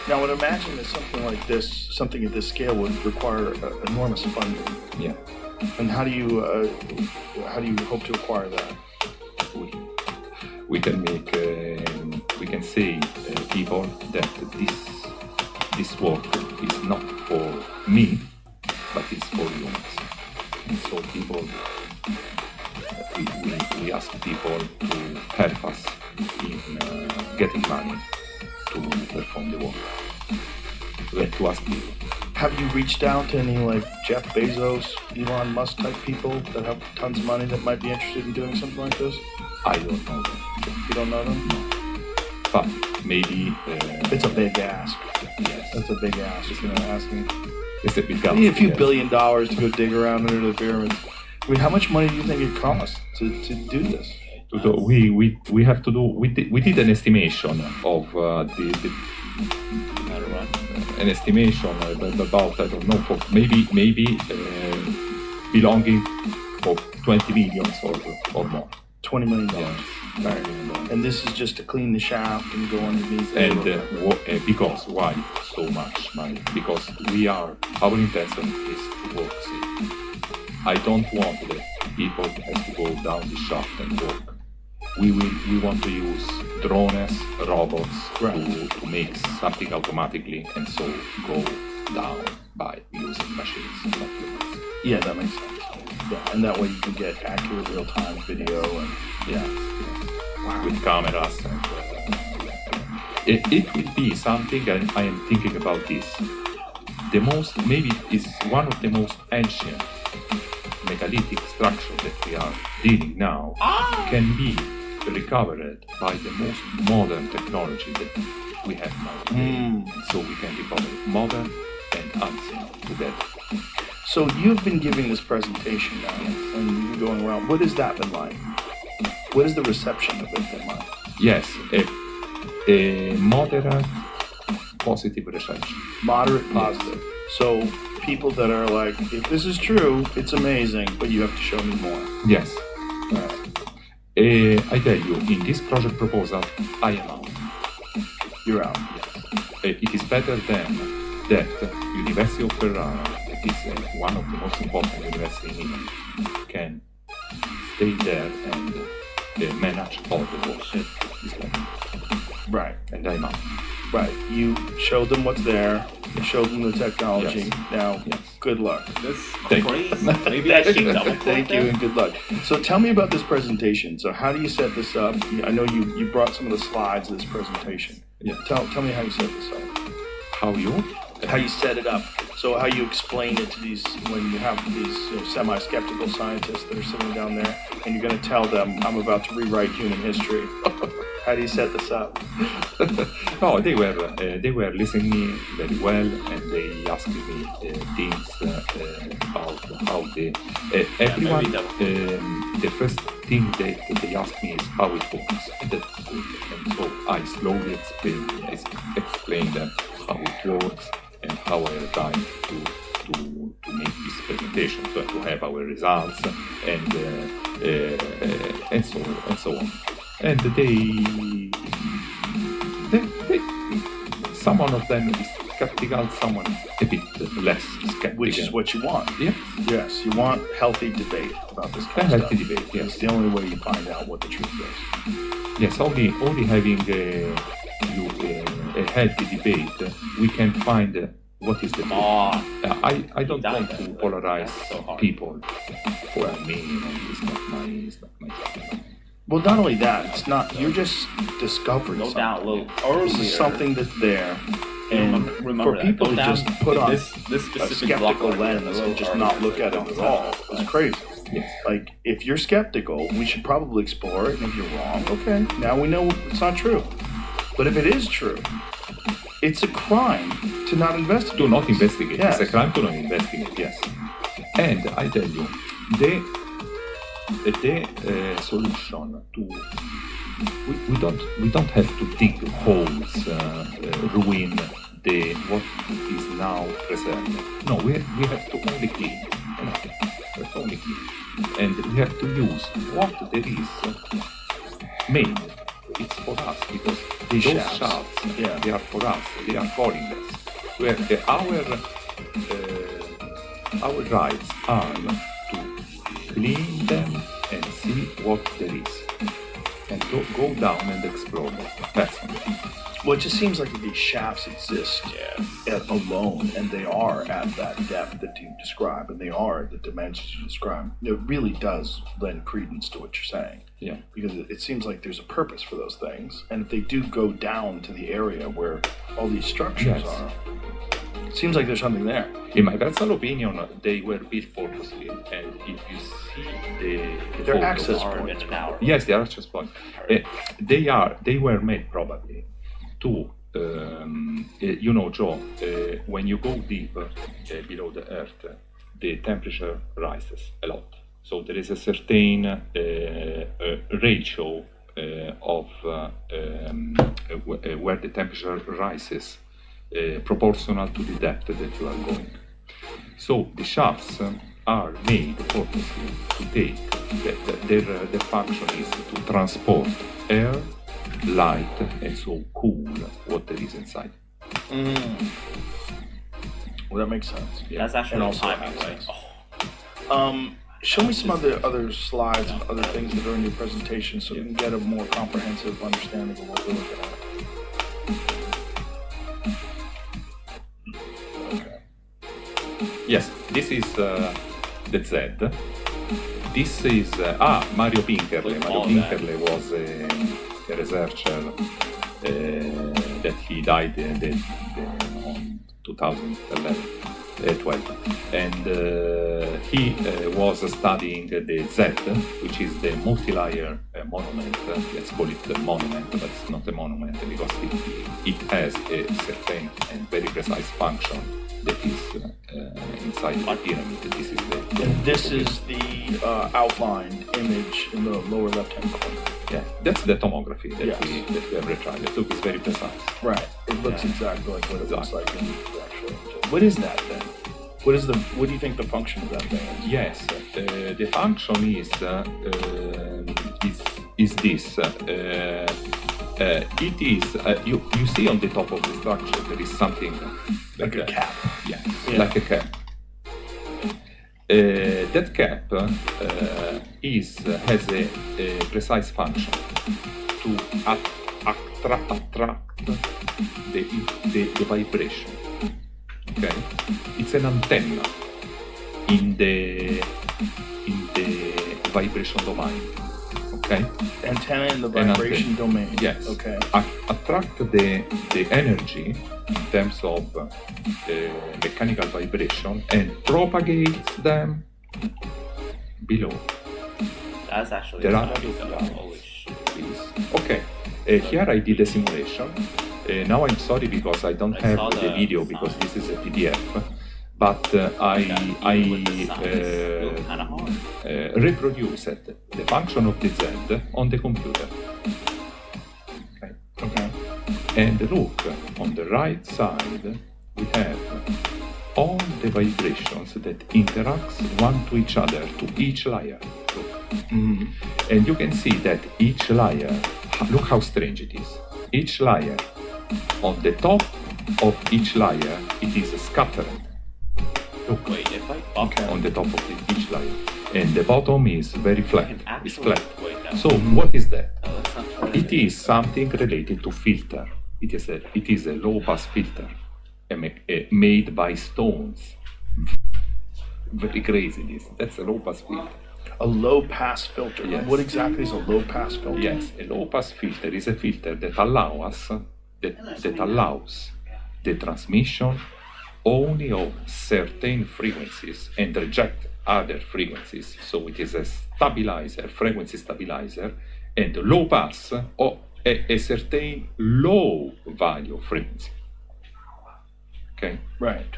Now, I would imagine that something like this, something at this scale, would require enormous funding. Yeah, And how do you hope to acquire that? we can make we can say people that this work is not for me, but it's for humans. And so people, we ask people to help us in getting money to perform the work. We have to ask people. Have you reached out to any like Jeff Bezos, Elon Musk type people that have tons of money that might be interested in doing something like this? I don't know them. You don't know them? But maybe It's a big ask. yes, That's a big ask. You know, asking. it's a big I need a few yeah. $1 billion to go dig around under the pyramids. I mean, how much money do you think it costs to do this? We have to do. We did an estimation of an estimation about, I don't know, for maybe belonging for 20 million or more. $20 million. Yeah. Right. And this is just to clean the shaft and go underneath. And because why so much money? Because our intention is to work safe. I don't want that people have to go down the shaft and work. We want to use drones, robots Right. to make something automatically, and so go down by using machines, not humans. Yeah, that makes sense. Yeah, and that way you can get accurate real-time video and With cameras and it will be something, and I am thinking about this. Maybe it's one of the most ancient megalithic structure that we are dealing now can be recovered by the most modern technology that we have now. So we can recover modern and ancient together. So you've been giving this presentation now, and you've been going around. What has that been like? What has the reception of it been like? Yes, a moderate positive reception. Moderate, positive. So people that are like, if this is true, it's amazing, but you have to show me more. Yes. All right. I tell you, in this project proposal, I am out. You're out. Yes. It is better than that University of Ferrara, that is one of the most important universities in Italy, can stay there and manage all the work. Right. And I'm out. Right. You showed them what's there. You showed them the technology. Yes. Now, Yes. good luck. That's Thank you. crazy. Maybe I should double click Thank you that? and good luck. So tell me about this presentation. So how do you set this up? I know you brought some of the slides of this presentation. Yeah. Tell me how you set this up. How you? How you set it up. So how you explain it to these, when you have these semi-skeptical scientists that are sitting down there and you're going to tell them, I'm about to rewrite human history. How do you set this up? No, they were listening me very well, and they asked me things about how the everyone. The first thing they asked me is how it works, and so I slowly explained them how it works and how I arrived to make this presentation, to have our results, and so on. And they someone of them is skeptical, someone a bit less skeptical. Which is what you want. Yeah. Yes, you want healthy debate about this kind of Healthy stuff. debate, yes. It's the only way you find out what the truth is. Yes, only having a healthy debate, we can find what is the truth. I don't want to polarize people. For me, it's not my job. Well, not only that, it's not. You're just discovering Go something. down a little earlier. This is something that's there, and Remember for that. people Go to down just put on this a specific block skeptical right lens there, and just or not look at it at all is crazy. Yes. Like, if you're skeptical, we should probably explore it, and if you're wrong, okay, now we know it's not true. But if it is true, it's a crime to not investigate. To not investigate. Yes. It's a crime to not investigate, yes. And I tell you, the solution to we don't have to dig holes, ruin what is now preserved. No, we have to only clean. We have to only clean, and we have to use what there is made. It's for us because These those shafts. shafts, Yeah. they are for us. They are calling us. Our rights are to clean them and see what there is, and go down and explore them personally. Well, it just seems like these shafts exist alone, and they are at that depth that you describe, and they are at the dimensions you describe. It really does lend credence to what you're saying. Yeah. Because it seems like there's a purpose for those things, and if they do go down to the area where all these structures Yes. are, it seems like there's something there. In my personal opinion, they were built purposely, and if you see the They're photos- access Are points. in power. Yes, they are access points. They were made probably to, Joe, when you go deep below the earth, the temperature rises a lot. So there is a certain ratio of where the temperature rises, proportional to the depth that you are going. So the shafts are made purposely to take, their function is to transport air, light, and so cool what there is inside. Well, that makes sense. That's And actually also timing, access. right? Oh. Show me some other slides and other things that are in your presentation so we can get a more comprehensive understanding of what we're looking at. Okay. Yes, this is the Z. This is Mario Pinkerle. Mario All that. Pinkerle was a researcher that he died in 2011. 12, and he was studying the Z, which is the multi-layer monument. Let's call it a monument, but it's not a monument because it has a certain and very precise function that is inside the pyramid. This is And this is the outlined image in the lower left-hand corner. yeah, that's the tomography that Yes. we have retried. The look is very precise. Right. It looks Yeah. exactly like what it looks Exactly. like in the actual image. What is that then? What do you think the function of that thing is? Yes, the function is this. It is you see on the top of the structure there is something Like a that. cap. Yeah, Yeah. like a cap. That cap has a precise function to attract the vibration. Okay, it's an antenna in the vibration domain. Okay? Antenna in the An vibration domain. Yes. Okay. Attract the energy in terms of mechanical vibration and propagates them below. That's actually There are nice. other Holy shit. Okay, here I did a simulation. Now I'm sorry because I don't I have saw the the video because this is a PDF, but Even with the sound, it's kind of hard. reproduced the function of the Z on the computer. Okay. Okay. And look, on the right side, we have all the vibrations that interacts one to each other, to each layer. Look. Mhm. And you can see that each layer, look how strange it is. Each layer, on the top of each layer, it is scattered. Look, Wait, if I bump Okay. on the top of each layer. And the bottom is very I flat. can It's actually flat. wait now. So what is that? Let's not try to It is something related to filter. It is a low pass filter made by stones. Very crazy this. That's a low pass filter. A low pass filter. Yes. What exactly is a low pass filter? Yes, a low pass filter is a filter that allows the transmission only of certain frequencies and reject other frequencies. So it is a stabilizer, frequency stabilizer, and low pass or a certain low value frequency. Okay? Right.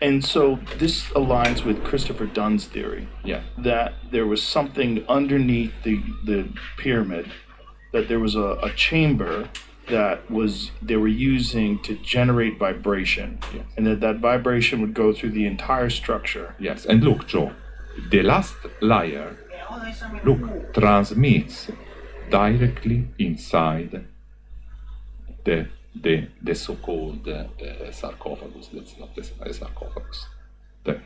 And so this aligns with Christopher Dunn's theory Yeah. that there was something underneath the pyramid, that there was a chamber that they were using to generate vibration, Yes. and that vibration would go through the entire structure. Yes, and look, Joe, the last layer, look, transmits directly inside the so-called sarcophagus. That's not a sarcophagus. There.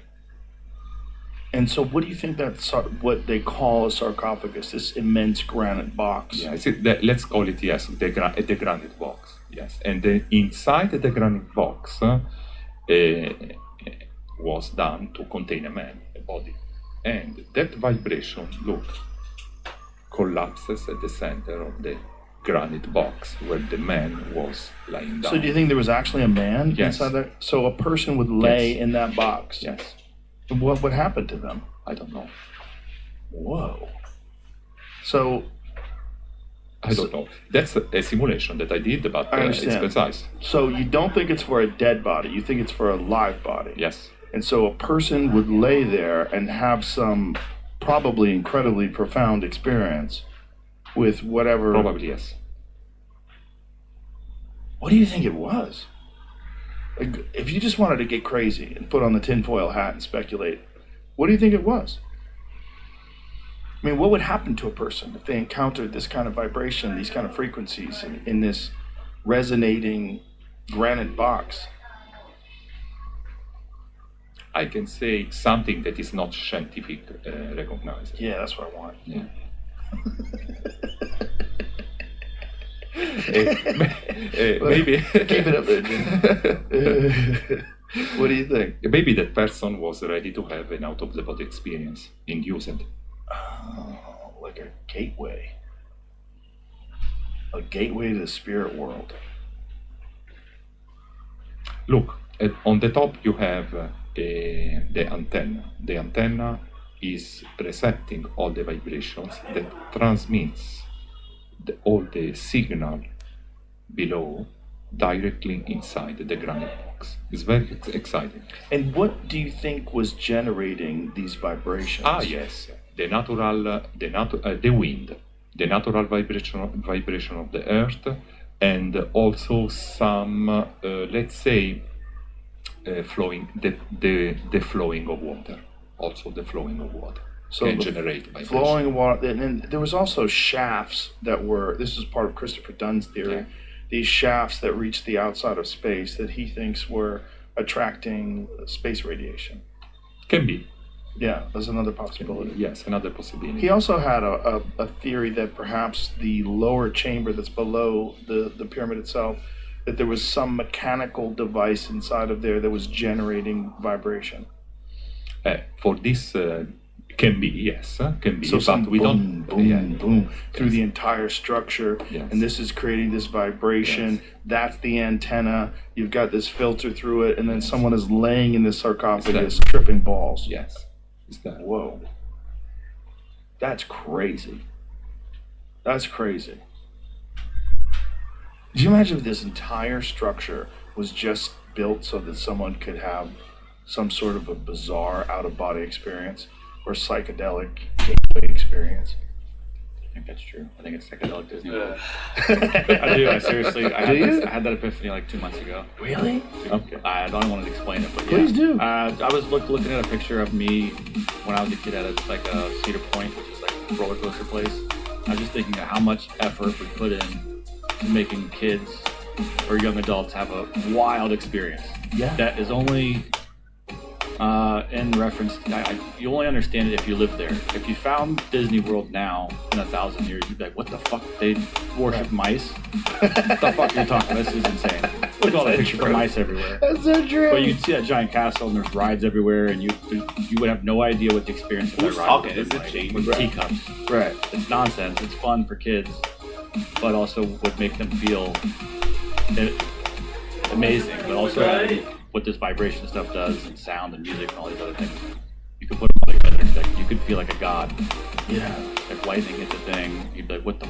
And so what do you think that's what they call a sarcophagus, this immense granite box? Yeah, let's call it, yes, the granite box. Yes, and then inside the granite box was done to contain a man, a body. And that vibration, look, collapses at the center of the granite box where the man was lying down. So do you think there was actually a man Yes. inside there? So a person would lay Yes. in that box? Yes, What would happen to them? I don't know. Whoa. So I don't know. That's a simulation that I did, but I it's understand. precise. So you don't think it's for a dead body, you think it's for a live body. Yes, And so a person would lay there and have some probably incredibly profound experience with whatever. probably yes. What do you think it was? Like, if you just wanted to get crazy and put on the tinfoil hat and speculate, what do you think it was? I mean, what would happen to a person if they encountered this kind of vibration, these kind of frequencies in this resonating granite box? I can say something that is not scientific recognized. Yeah, that's what I want. Yeah. Maybe Keep it up there, Jim. What do you think? maybe that person was ready to have an out of the body experience induced. Oh, like a gateway. A gateway to the spirit world. Look, on the top you have the antenna. The antenna is recepting all the vibrations that transmits all the signal below directly inside the granite box. It's very exciting. And what do you think was generating these vibrations? Ah, yes, the wind, the natural vibration of the earth, and also some, let's say, flowing, the flowing of water. Also, the flowing of water can the generate vibration. flowing water, and then there was also shafts that were. This is part of Christopher Dunn's theory. Yeah. These shafts that reached the outside of space that he thinks were attracting space radiation. Can be. Yeah, that's another possibility. Yes, another possibility. He also had a theory that perhaps the lower chamber that's below the pyramid itself, that there was some mechanical device inside of there that was generating vibration. For this, can be, yes, can be. So some but we boom, don't. boom, boom through the entire structure, Yes. and this is creating this vibration. Yes. That's the antenna. You've got this filter through it, and then someone is laying in this sarcophagus, Exactly. tripping balls. Yes. It's that. Whoa, that's crazy. That's crazy. Could you imagine if this entire structure was just built so that someone could have some sort of a bizarre out-of-body experience or psychedelic gateway experience? I think that's true. I think it's psychedelic Disney. Uh. I do. I seriously. I Do had, you? I had that epiphany like 2 months ago. Really? Okay. I don't want to explain it, but yeah. Please do. I was looking at a picture of me when I was a kid at a Cedar Point, which is like a roller coaster place. I was just thinking of how much effort we put in to making kids or young adults have a wild experience. Yeah. That is only in reference to, you only understand it if you live there. If you found Disney World now in 1,000 years, you'd be like, what the fuck? They worship mice? What the fuck you're talking? This is insane. Look at all the pictures of mice everywhere. That's so true. But you'd see that giant castle and there's rides everywhere, and you would have no idea what the experience of that Who's ride talking? would Is be it like. Jamie? With teacups. Right. It's nonsense. It's fun for kids, but also would make them feel amazing. But also what this vibration stuff does, and sound and music and all these other things, you could put them all together and like, you could feel like a god. Yeah. If lightning hit the thing, you'd be like, what the?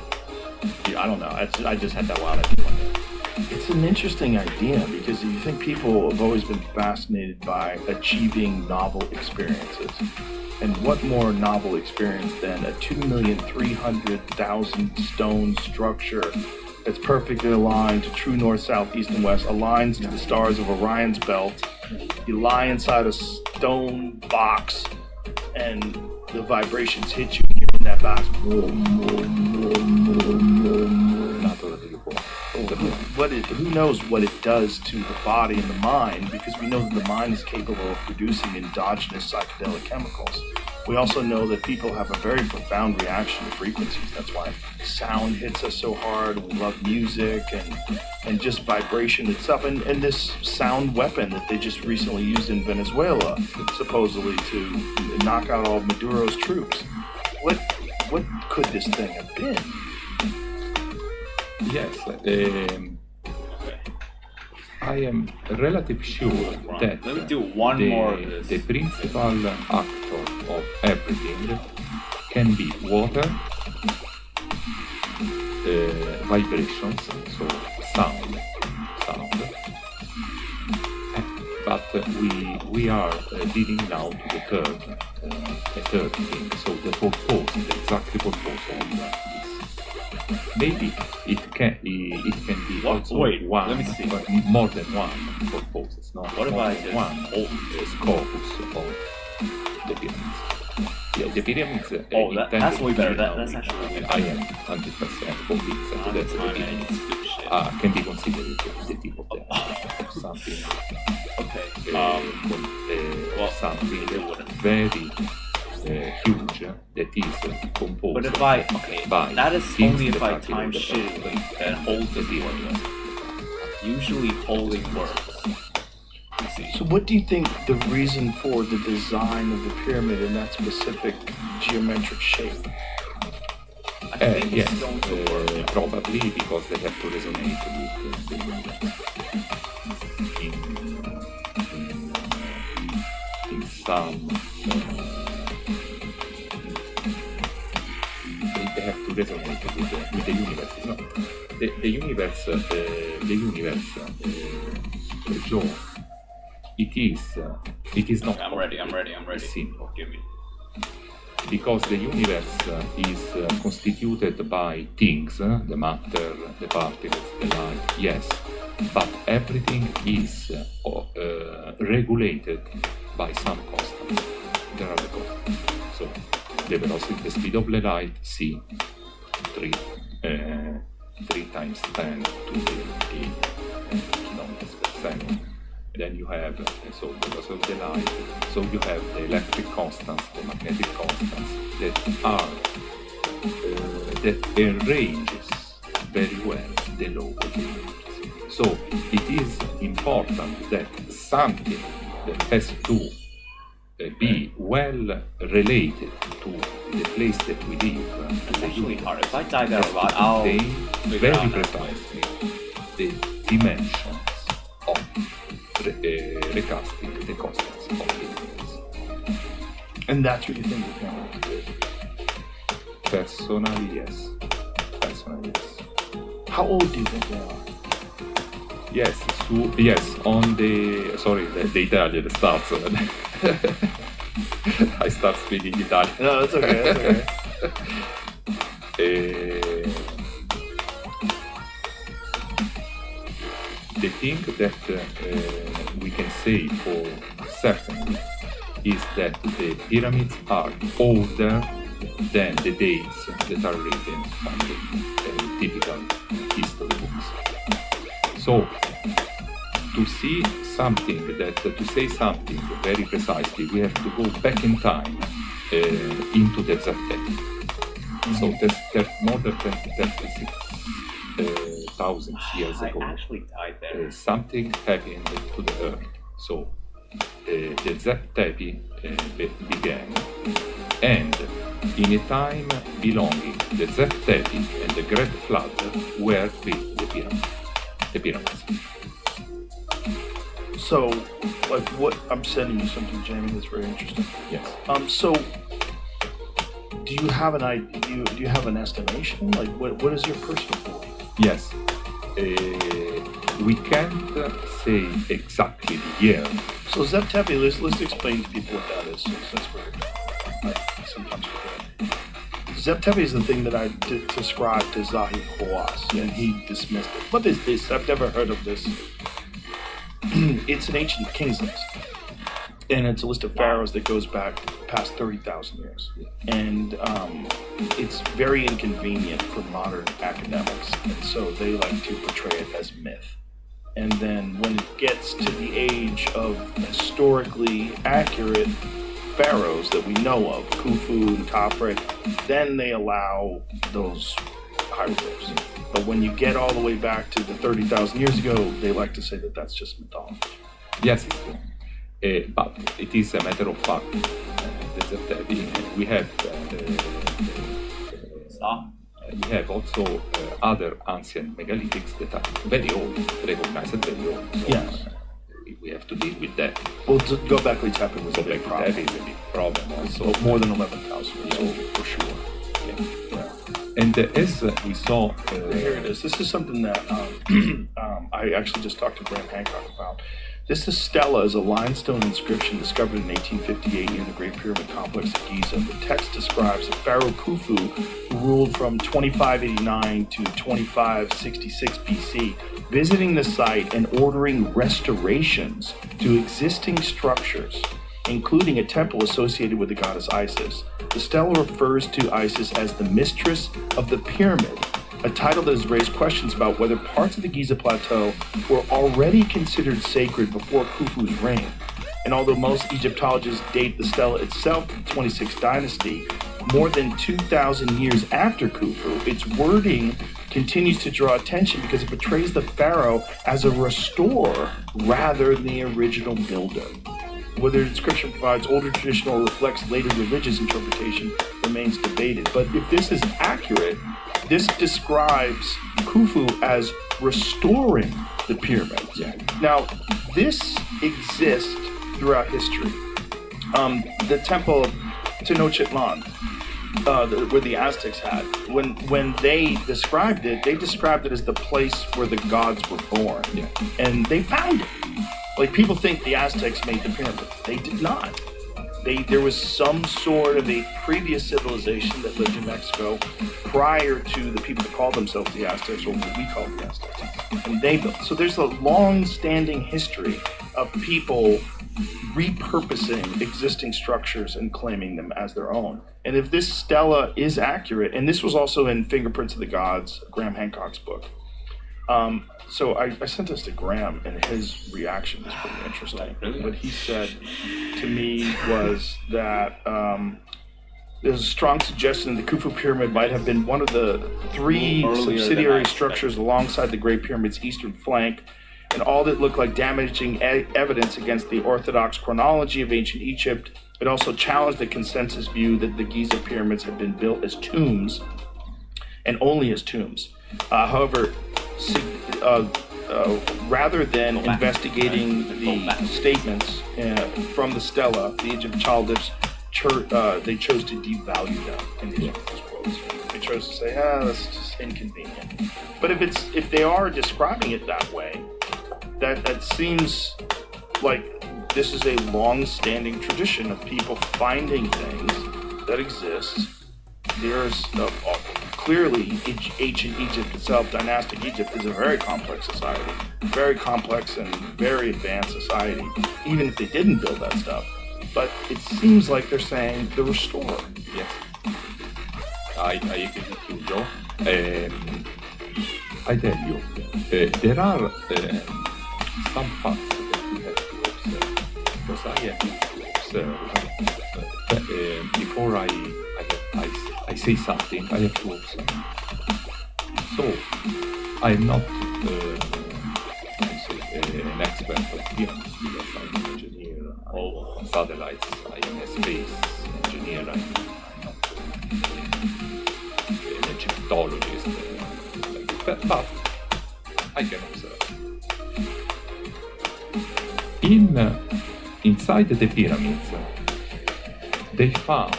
I don't know. I just had that wild idea one day. It's an interesting idea because you think people have always been fascinated by achieving novel experiences. And what more novel experience than a 2,300,000 stone structure that's perfectly aligned to true north, south, east, and west, aligns to the stars of Orion's belt. You lie inside a stone box and the vibrations hit you, and you're in that box. Who knows what it does to the body and the mind, because we know that the mind is capable of producing endogenous psychedelic chemicals. We also know that people have a very profound reaction to frequencies. That's why sound hits us so hard, and we love music and just vibration itself. And this sound weapon that they just recently used in Venezuela, supposedly to knock out all Maduro's troops. What could this thing have been? Yes, I am relatively sure that Let me do one more of this. the principal actor of everything can be water, vibrations, so sound. But we are leading now to the third thing. So the purpose, the exact purpose of this. Maybe it can be also wait, one, let me see. but more than one purposes. Not What if more I than just one scopus of the pyramids. Yeah, the pyramids. Oh, that's way better. That's actually way I am 100% convinced that the pyramids can be considered the tip of the something. Okay. Something very huge that is composed. But if by that is things only if that I are time below the shit surface. and hold the word. Usually holding works. Let's see. So what do you think the reason for the design of the pyramid in that specific geometric shape? I think Yes, it's going to work. probably because they have to resonate with the universe. In some, they have to resonate with the universe. No, the universe, Joe. It is not. I'm ready. Simple. Give me. Because the universe is constituted by things, the matter, the particles, the light, yes, but everything is regulated by some constants. There are the constants. So the velocity, the speed of the light, c, 3 times 10 to the 8 kilometers per second. Then you have, so because of the light, so you have the electric constants, the magnetic constants that are, that arranges very well the law of the universe. So it is important that something that has to be well related to the place that we live. It's actually hard. If I dive out a lot, I'll They figure it very out. precisely the dimensions of recasting the constants of the universe. And that's what you think the Pyramids did. Personally, yes. Personally, yes. How old do you think they are? Yes, yes, on the, sorry, the Italian starts. I start speaking Italian. No, that's okay, that's okay. The thing that we can say for certain is that the pyramids are older than the dates that are written on the typical history books. So, to see something to say something very precisely, we have to go back in time into the Zatepi. So there's more than 36,000 years ago. I actually died there. Something happened to the earth. So the Zatepi began, and in a time belonging the Zatepi and the Great Flood were built the pyramids. So, like, what I'm sending you something, Jamie, that's very interesting. Yes. So, do you have an idea? Do you have an estimation? Like, what is your personal belief? Yes. We can't say exactly the year. So Zep-Tepi, let's explain to people what that is, since we're sometimes forget. Zep-Tepi is the thing that I described to Zahi Hawass, and he dismissed it. What is this? I've never heard of this. It's an ancient king's list, and it's a list of pharaohs that goes back past 30,000 years. And it's very inconvenient for modern academics, and so they like to portray it as myth. And then when it gets to the age of historically accurate pharaohs that we know of, Khufu and Khafre, then they allow those hieroglyphs. But when you get all the way back to the 30,000 years ago, they like to say that that's just mythology. Yes, it's true. But it is a matter of fact that we have we have also other ancient megalithics that are very old, recognized as very old. So Yes. We have to deal with that. Well, to go back, Tepe was a big problem. That is a big problem also. So more than 11,000 years old, for sure. Yeah. And as we saw, Here it is. This is something that I actually just talked to Graham Hancock about. This stela is a limestone inscription discovered in 1858 near the Great Pyramid Complex at Giza. The text describes a pharaoh Khufu who ruled from 2589 to 2566 BC, visiting the site and ordering restorations to existing structures, including a temple associated with the goddess Isis. The stela refers to Isis as the mistress of the pyramid, a title that has raised questions about whether parts of the Giza Plateau were already considered sacred before Khufu's reign. And although most Egyptologists date the stela itself to the 26th dynasty, more than 2,000 years after Khufu, its wording continues to draw attention because it portrays the pharaoh as a restorer rather than the original builder. Whether the inscription provides older tradition or reflects later religious interpretation remains debated. But if this is accurate, this describes Khufu as restoring the pyramids. Yeah. Now, this exists throughout history. The temple of Tenochtitlan, where the Aztecs had, when they described it as the place where the gods were born. Yeah. And they found it. Like, people think the Aztecs made the pyramids. They did not. There was some sort of a previous civilization that lived in Mexico prior to the people that called themselves the Aztecs, or what we call the Aztecs, and they built. So there's a long-standing history of people repurposing existing structures and claiming them as their own. And if this stela is accurate, and this was also in Fingerprints of the Gods, Graham Hancock's book. So I sent this to Graham, and his reaction was pretty interesting. What he said to me was that there's a strong suggestion that the Khufu Pyramid might have been one of the three subsidiary structures alongside the Great Pyramid's eastern flank, and all that looked like damaging evidence against the orthodox chronology of ancient Egypt It also challenged the consensus view that the Giza pyramids had been built as tombs and only as tombs. However, rather than investigating the statements from the stela, the Egyptologists they chose to devalue them in these quotes. They chose to say, that's just inconvenient. But if they are describing it that way, that seems like this is a long-standing tradition of people finding things that exist. There's clearly ancient Egypt itself, dynastic Egypt, is a very complex society, very complex and very advanced society, even if they didn't build that stuff. But it seems like they're saying the restore. Yes. I agree with you, Joe. I tell you, there are some facts that we have to observe. Because I have to observe, before I say something, I have to observe. So, I'm not an expert of pyramids because I'm an engineer of satellites, I'm a space engineer, I'm not an Egyptologist, but I can observe. Inside the pyramids, they found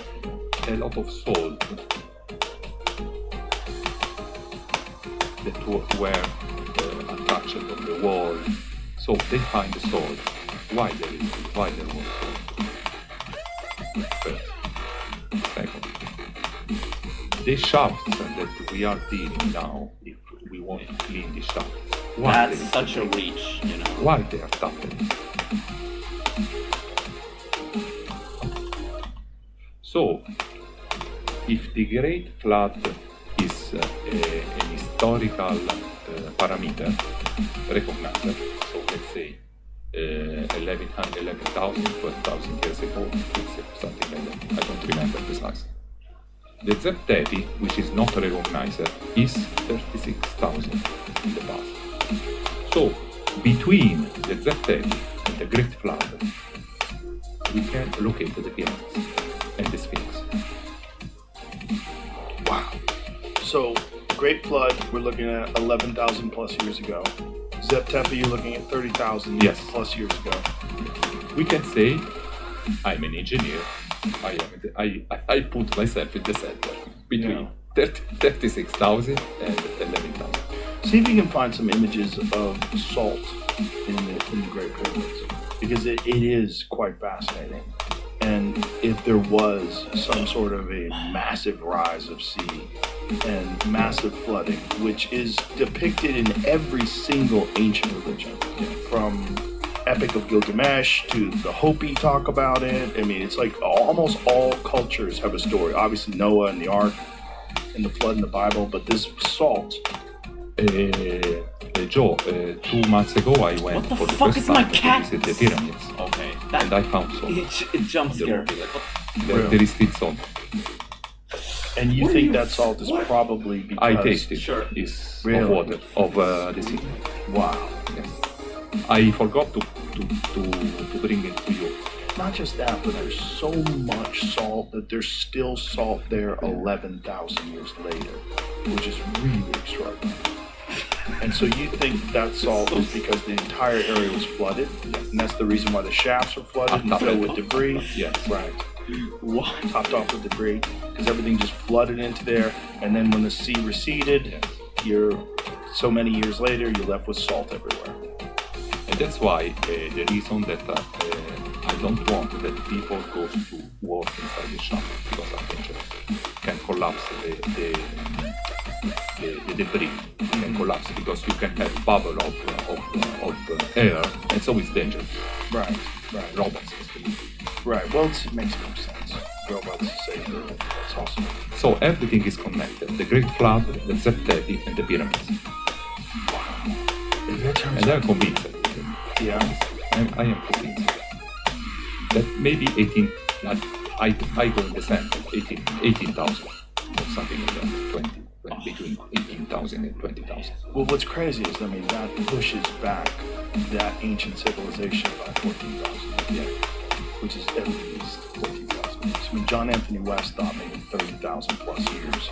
a lot of salt that were attached on the wall. So they find the salt. Why there was salt? First. Second. The shafts that we are dealing now, if we want to clean the shafts, that's such a reach, you know. Why they are tapped? So, if the Great Flood is an historical parameter recognized, so let's say 11,000, 12,000 years ago, it's something like that, I don't remember precisely. The Z30, which is not recognized, is 36,000 in the past. So, between the Z30 and the Great Flood, we can locate the pyramids and the Sphinx. Wow. So, Great Flood, we're looking at 11,000 plus years ago. Zep-Tepe, you're looking at 30,000 Yes. plus years ago. We can say, I'm an engineer, I put myself in the center, between 36,000 and 11,000. See if you can find some images of salt in the Great Pyramids, because it is quite fascinating. And if there was some sort of a massive rise of sea and massive flooding, which is depicted in every single ancient religion, from Epic of Gilgamesh to the Hopi talk about it. I mean, it's like almost all cultures have a story. Obviously Noah and the Ark and the flood in the Bible, but this salt. Joe, 2 months ago I went for the first time to visit the pyramids. Okay. And I found salt. It jump scared me. There is still salt. And you think that salt is probably because... I tasted Sure. is Really? of water, of the sea. Wow. Yes. I forgot to bring it to you. Not just that, but there's so much salt that there's still salt there 11,000 years later, which is really extraordinary. And so you think that salt is because the entire area was flooded, and that's the reason why the shafts were flooded and filled with debris? Yes. Right. What? Topped off with debris, because everything just flooded into there, and then when the sea receded, you're so many years later, you're left with salt everywhere. And that's why the reason that I don't want that people go to work inside the shop, because I think can collapse the debris can collapse, because you can have bubble of air, and so it's dangerous. Right. Robots. Right. Well, it makes no sense. Robots say that's awesome. So everything is connected. The Great Flood, the Z30, and the pyramids. Wow. And And I'm convinced. yeah. I am convinced that maybe 18. I go in the center. 18,000 or something like that. 20. Between 18,000 and 20,000. Well, what's crazy is, I mean, that pushes back that ancient civilization by 14,000. Yeah. which is at least 14,000 years. I mean, John Anthony West thought maybe 30,000 plus years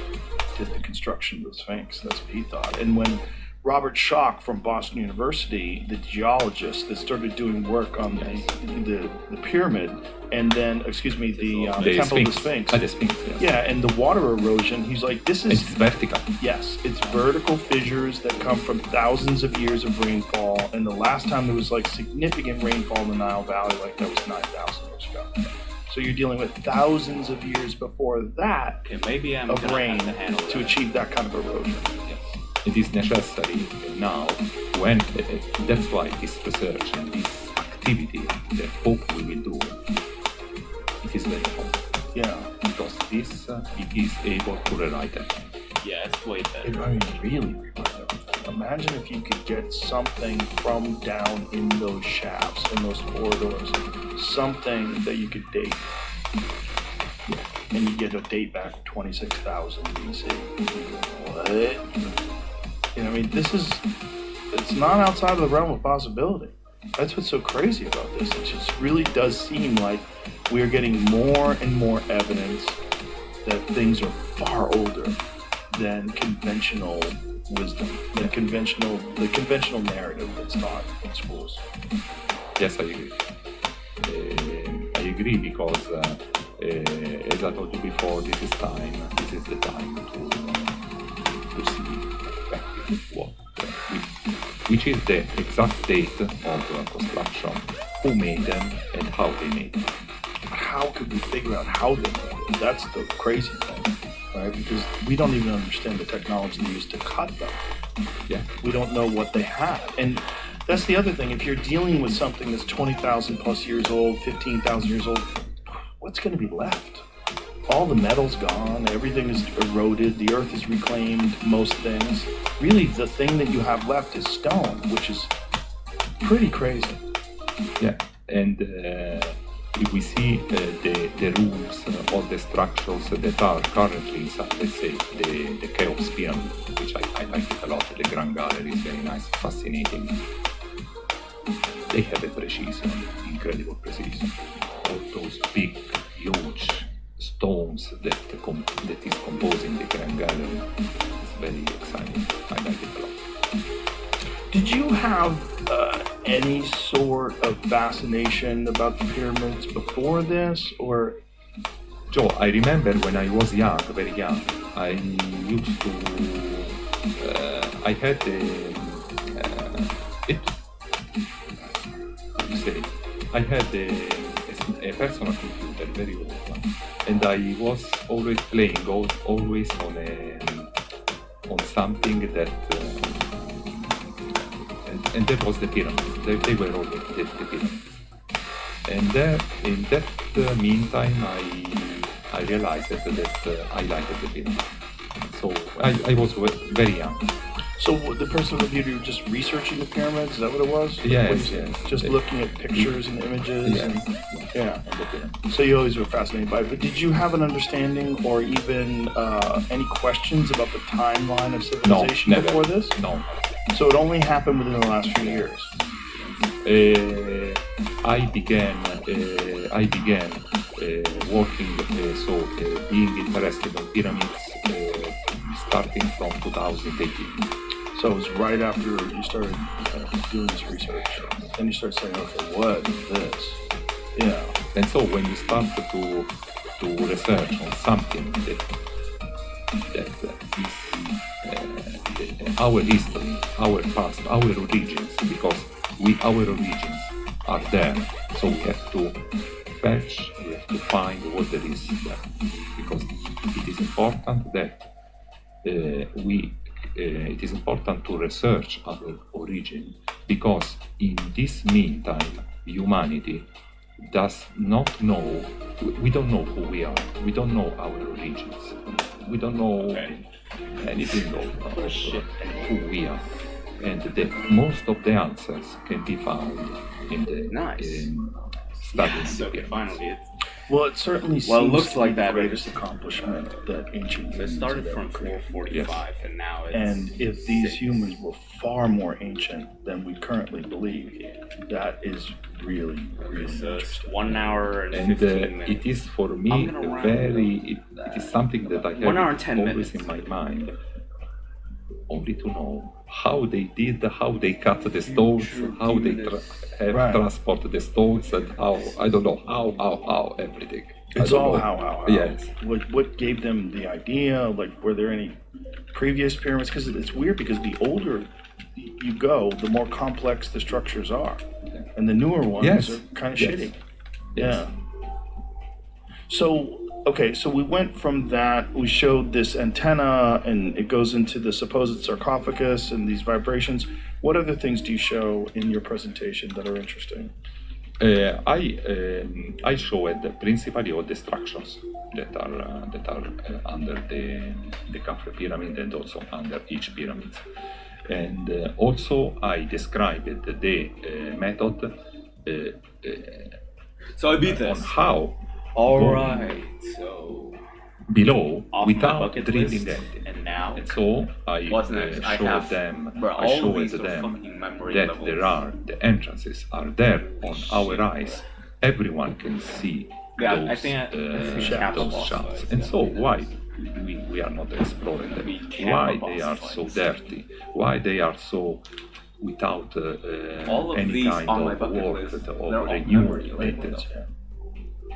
did the construction of the Sphinx. That's what he thought. And when Robert Schoch from Boston University, the geologist that started doing work on the pyramid, and then, the Temple of the Sphinx. The Sphinx, yes. Yeah, and the water erosion, he's like, this is... It's vertical. Yes, it's vertical fissures that come from thousands of years of rainfall, and the last time there was like significant rainfall in the Nile Valley, like that was 9,000 years ago. So you're dealing with thousands of years before that maybe I'm of gonna rain have to handle to that. achieve that kind of erosion. It is necessary now when that's why this research and this activity that hope we will do, it is very important. Yeah. Because this it is able to rewrite it. Yeah, it's way better. I mean, really, imagine if you could get something from down in those shafts, in those corridors, something that you could date. And you get a date back of 26,000 BC. What? You know, I mean, it's not outside of the realm of possibility. That's what's so crazy about this. It just really does seem like we are getting more and more evidence that things are far older than conventional wisdom, the conventional narrative that's taught in schools. Yes, I agree. I agree because, as I told you before, this is the time to see effectively which is the exact date of construction, who made them and how they made them. How could we figure out how they made it? That's the crazy thing, right? Because we don't even understand the technology they used to cut them. Yeah. We don't know what they had. And that's the other thing. If you're dealing with something that's 20,000 plus years old, 15,000 years old, what's going to be left? All the metal's gone, everything is eroded, the earth is reclaimed, most things. Really, the thing that you have left is stone, which is pretty crazy. Yeah, and if we see the rooms or the structures that are currently inside, let's say, the Cheops Pyramid, which I like it a lot, the Grand Gallery is very nice, fascinating. They have a precision, incredible precision. All those big, huge stones that is composing the Grand Gallery is very exciting. I like it a lot. Did you have any sort of fascination about the pyramids before this, or? Joe, I remember when I was young, very young, I used to, I had I had a personal computer, very old one, and I was always playing, always on something that, and that was the pyramids. They were all the pyramids. And in that meantime, I realized that I liked the pyramids. So I was very young. So the personal computer, you were just researching the pyramids? Is that what it was? Yes. Just looking at pictures and images? Yes. And, yeah. So you always were fascinated by it. But did you have an understanding or even any questions about the timeline of civilization before this? No. So it only happened within the last few years? I began working, being interested in pyramids starting from 2018. So it was right after you started doing this research. Then you started saying, okay, what is this? Yeah. And so when you start to research on something that is our history, our past, our origins, because our origins are there, so we have to fetch, we have to find what there is there, because it is important that it is important to research our origin, because in this meantime, humanity does not know, we don't know who we are, we don't know our origins, we don't know anything of who we are. And most of the answers can be found in the studies. So finally, Well, it certainly seems Well, it looks to like be the that, greatest accomplishment that ancient So it humans started have from ever created. 445, and now it's. And if these 6. humans were far more ancient than we currently believe, that is really, really So it's interesting. 1 hour and And 15 minutes. it is for I'm me gonna round it is something that I 1 hour and have 10 always minutes. in my mind, only to know how they did, how they cut the stones, how they have Right. transport the stones, and how I don't know how everything. I It's don't all know. how. Yes. What gave them the idea? Like, were there any previous pyramids? Because it's weird because the older you go, the more complex the structures are. And the newer ones Yes. are kind of Yes. shitty. Yes. Yeah. So, okay, so we went from that, we showed this antenna, and it goes into the supposed sarcophagus and these vibrations. What other things do you show in your presentation that are interesting? I showed principally all the structures that are under the Khafre pyramid and also under each pyramid, and also I described the method So I beat on this. how Alright, so. below Off my without bucket drilling list, anything. and now. And so I What's next? I showed have. them. Bro, I all of showed these are them fucking memory that levels. there are the entrances are there on our eyes. Everyone can see Yeah, those, I think Capital those boss shafts. fights, And yeah. so why we are not exploring them? We can't Why boss they are fights. so dirty? Why they are so without All of any these kind on my of bucket work list, or they're all renewal memory related? levels.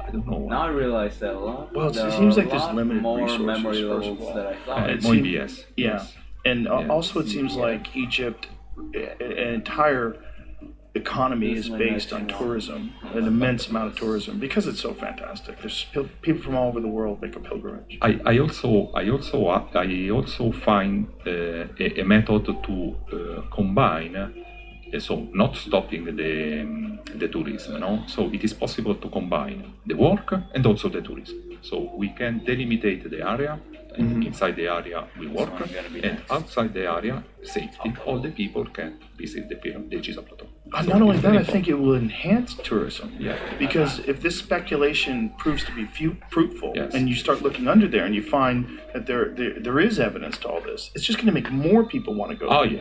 I don't know. Now I realize that a lot. Well, it there seems are like a there's lot limited more resources, memory first of levels all. that I thought. It Maybe seems- yes. Yeah. Yes. And Yeah. also, it seems like Egypt, an entire economy is based on tourism, an immense amount of tourism, because it's so fantastic. There's people from all over the world make a pilgrimage. I also find a method to combine, so not stopping the tourism, no? So it is possible to combine the work and also the tourism. So we can delimitate the area, and inside the area we work, one gonna be and next. outside the area, safety, all the people can visit the Giza Plateau. So Not only it's that, very I think it will enhance tourism. Yeah. Because if this speculation proves to be fruitful, Yes. and you start looking under there and you find that there is evidence to all this, it's just going to make more people want to go. Oh there. yeah.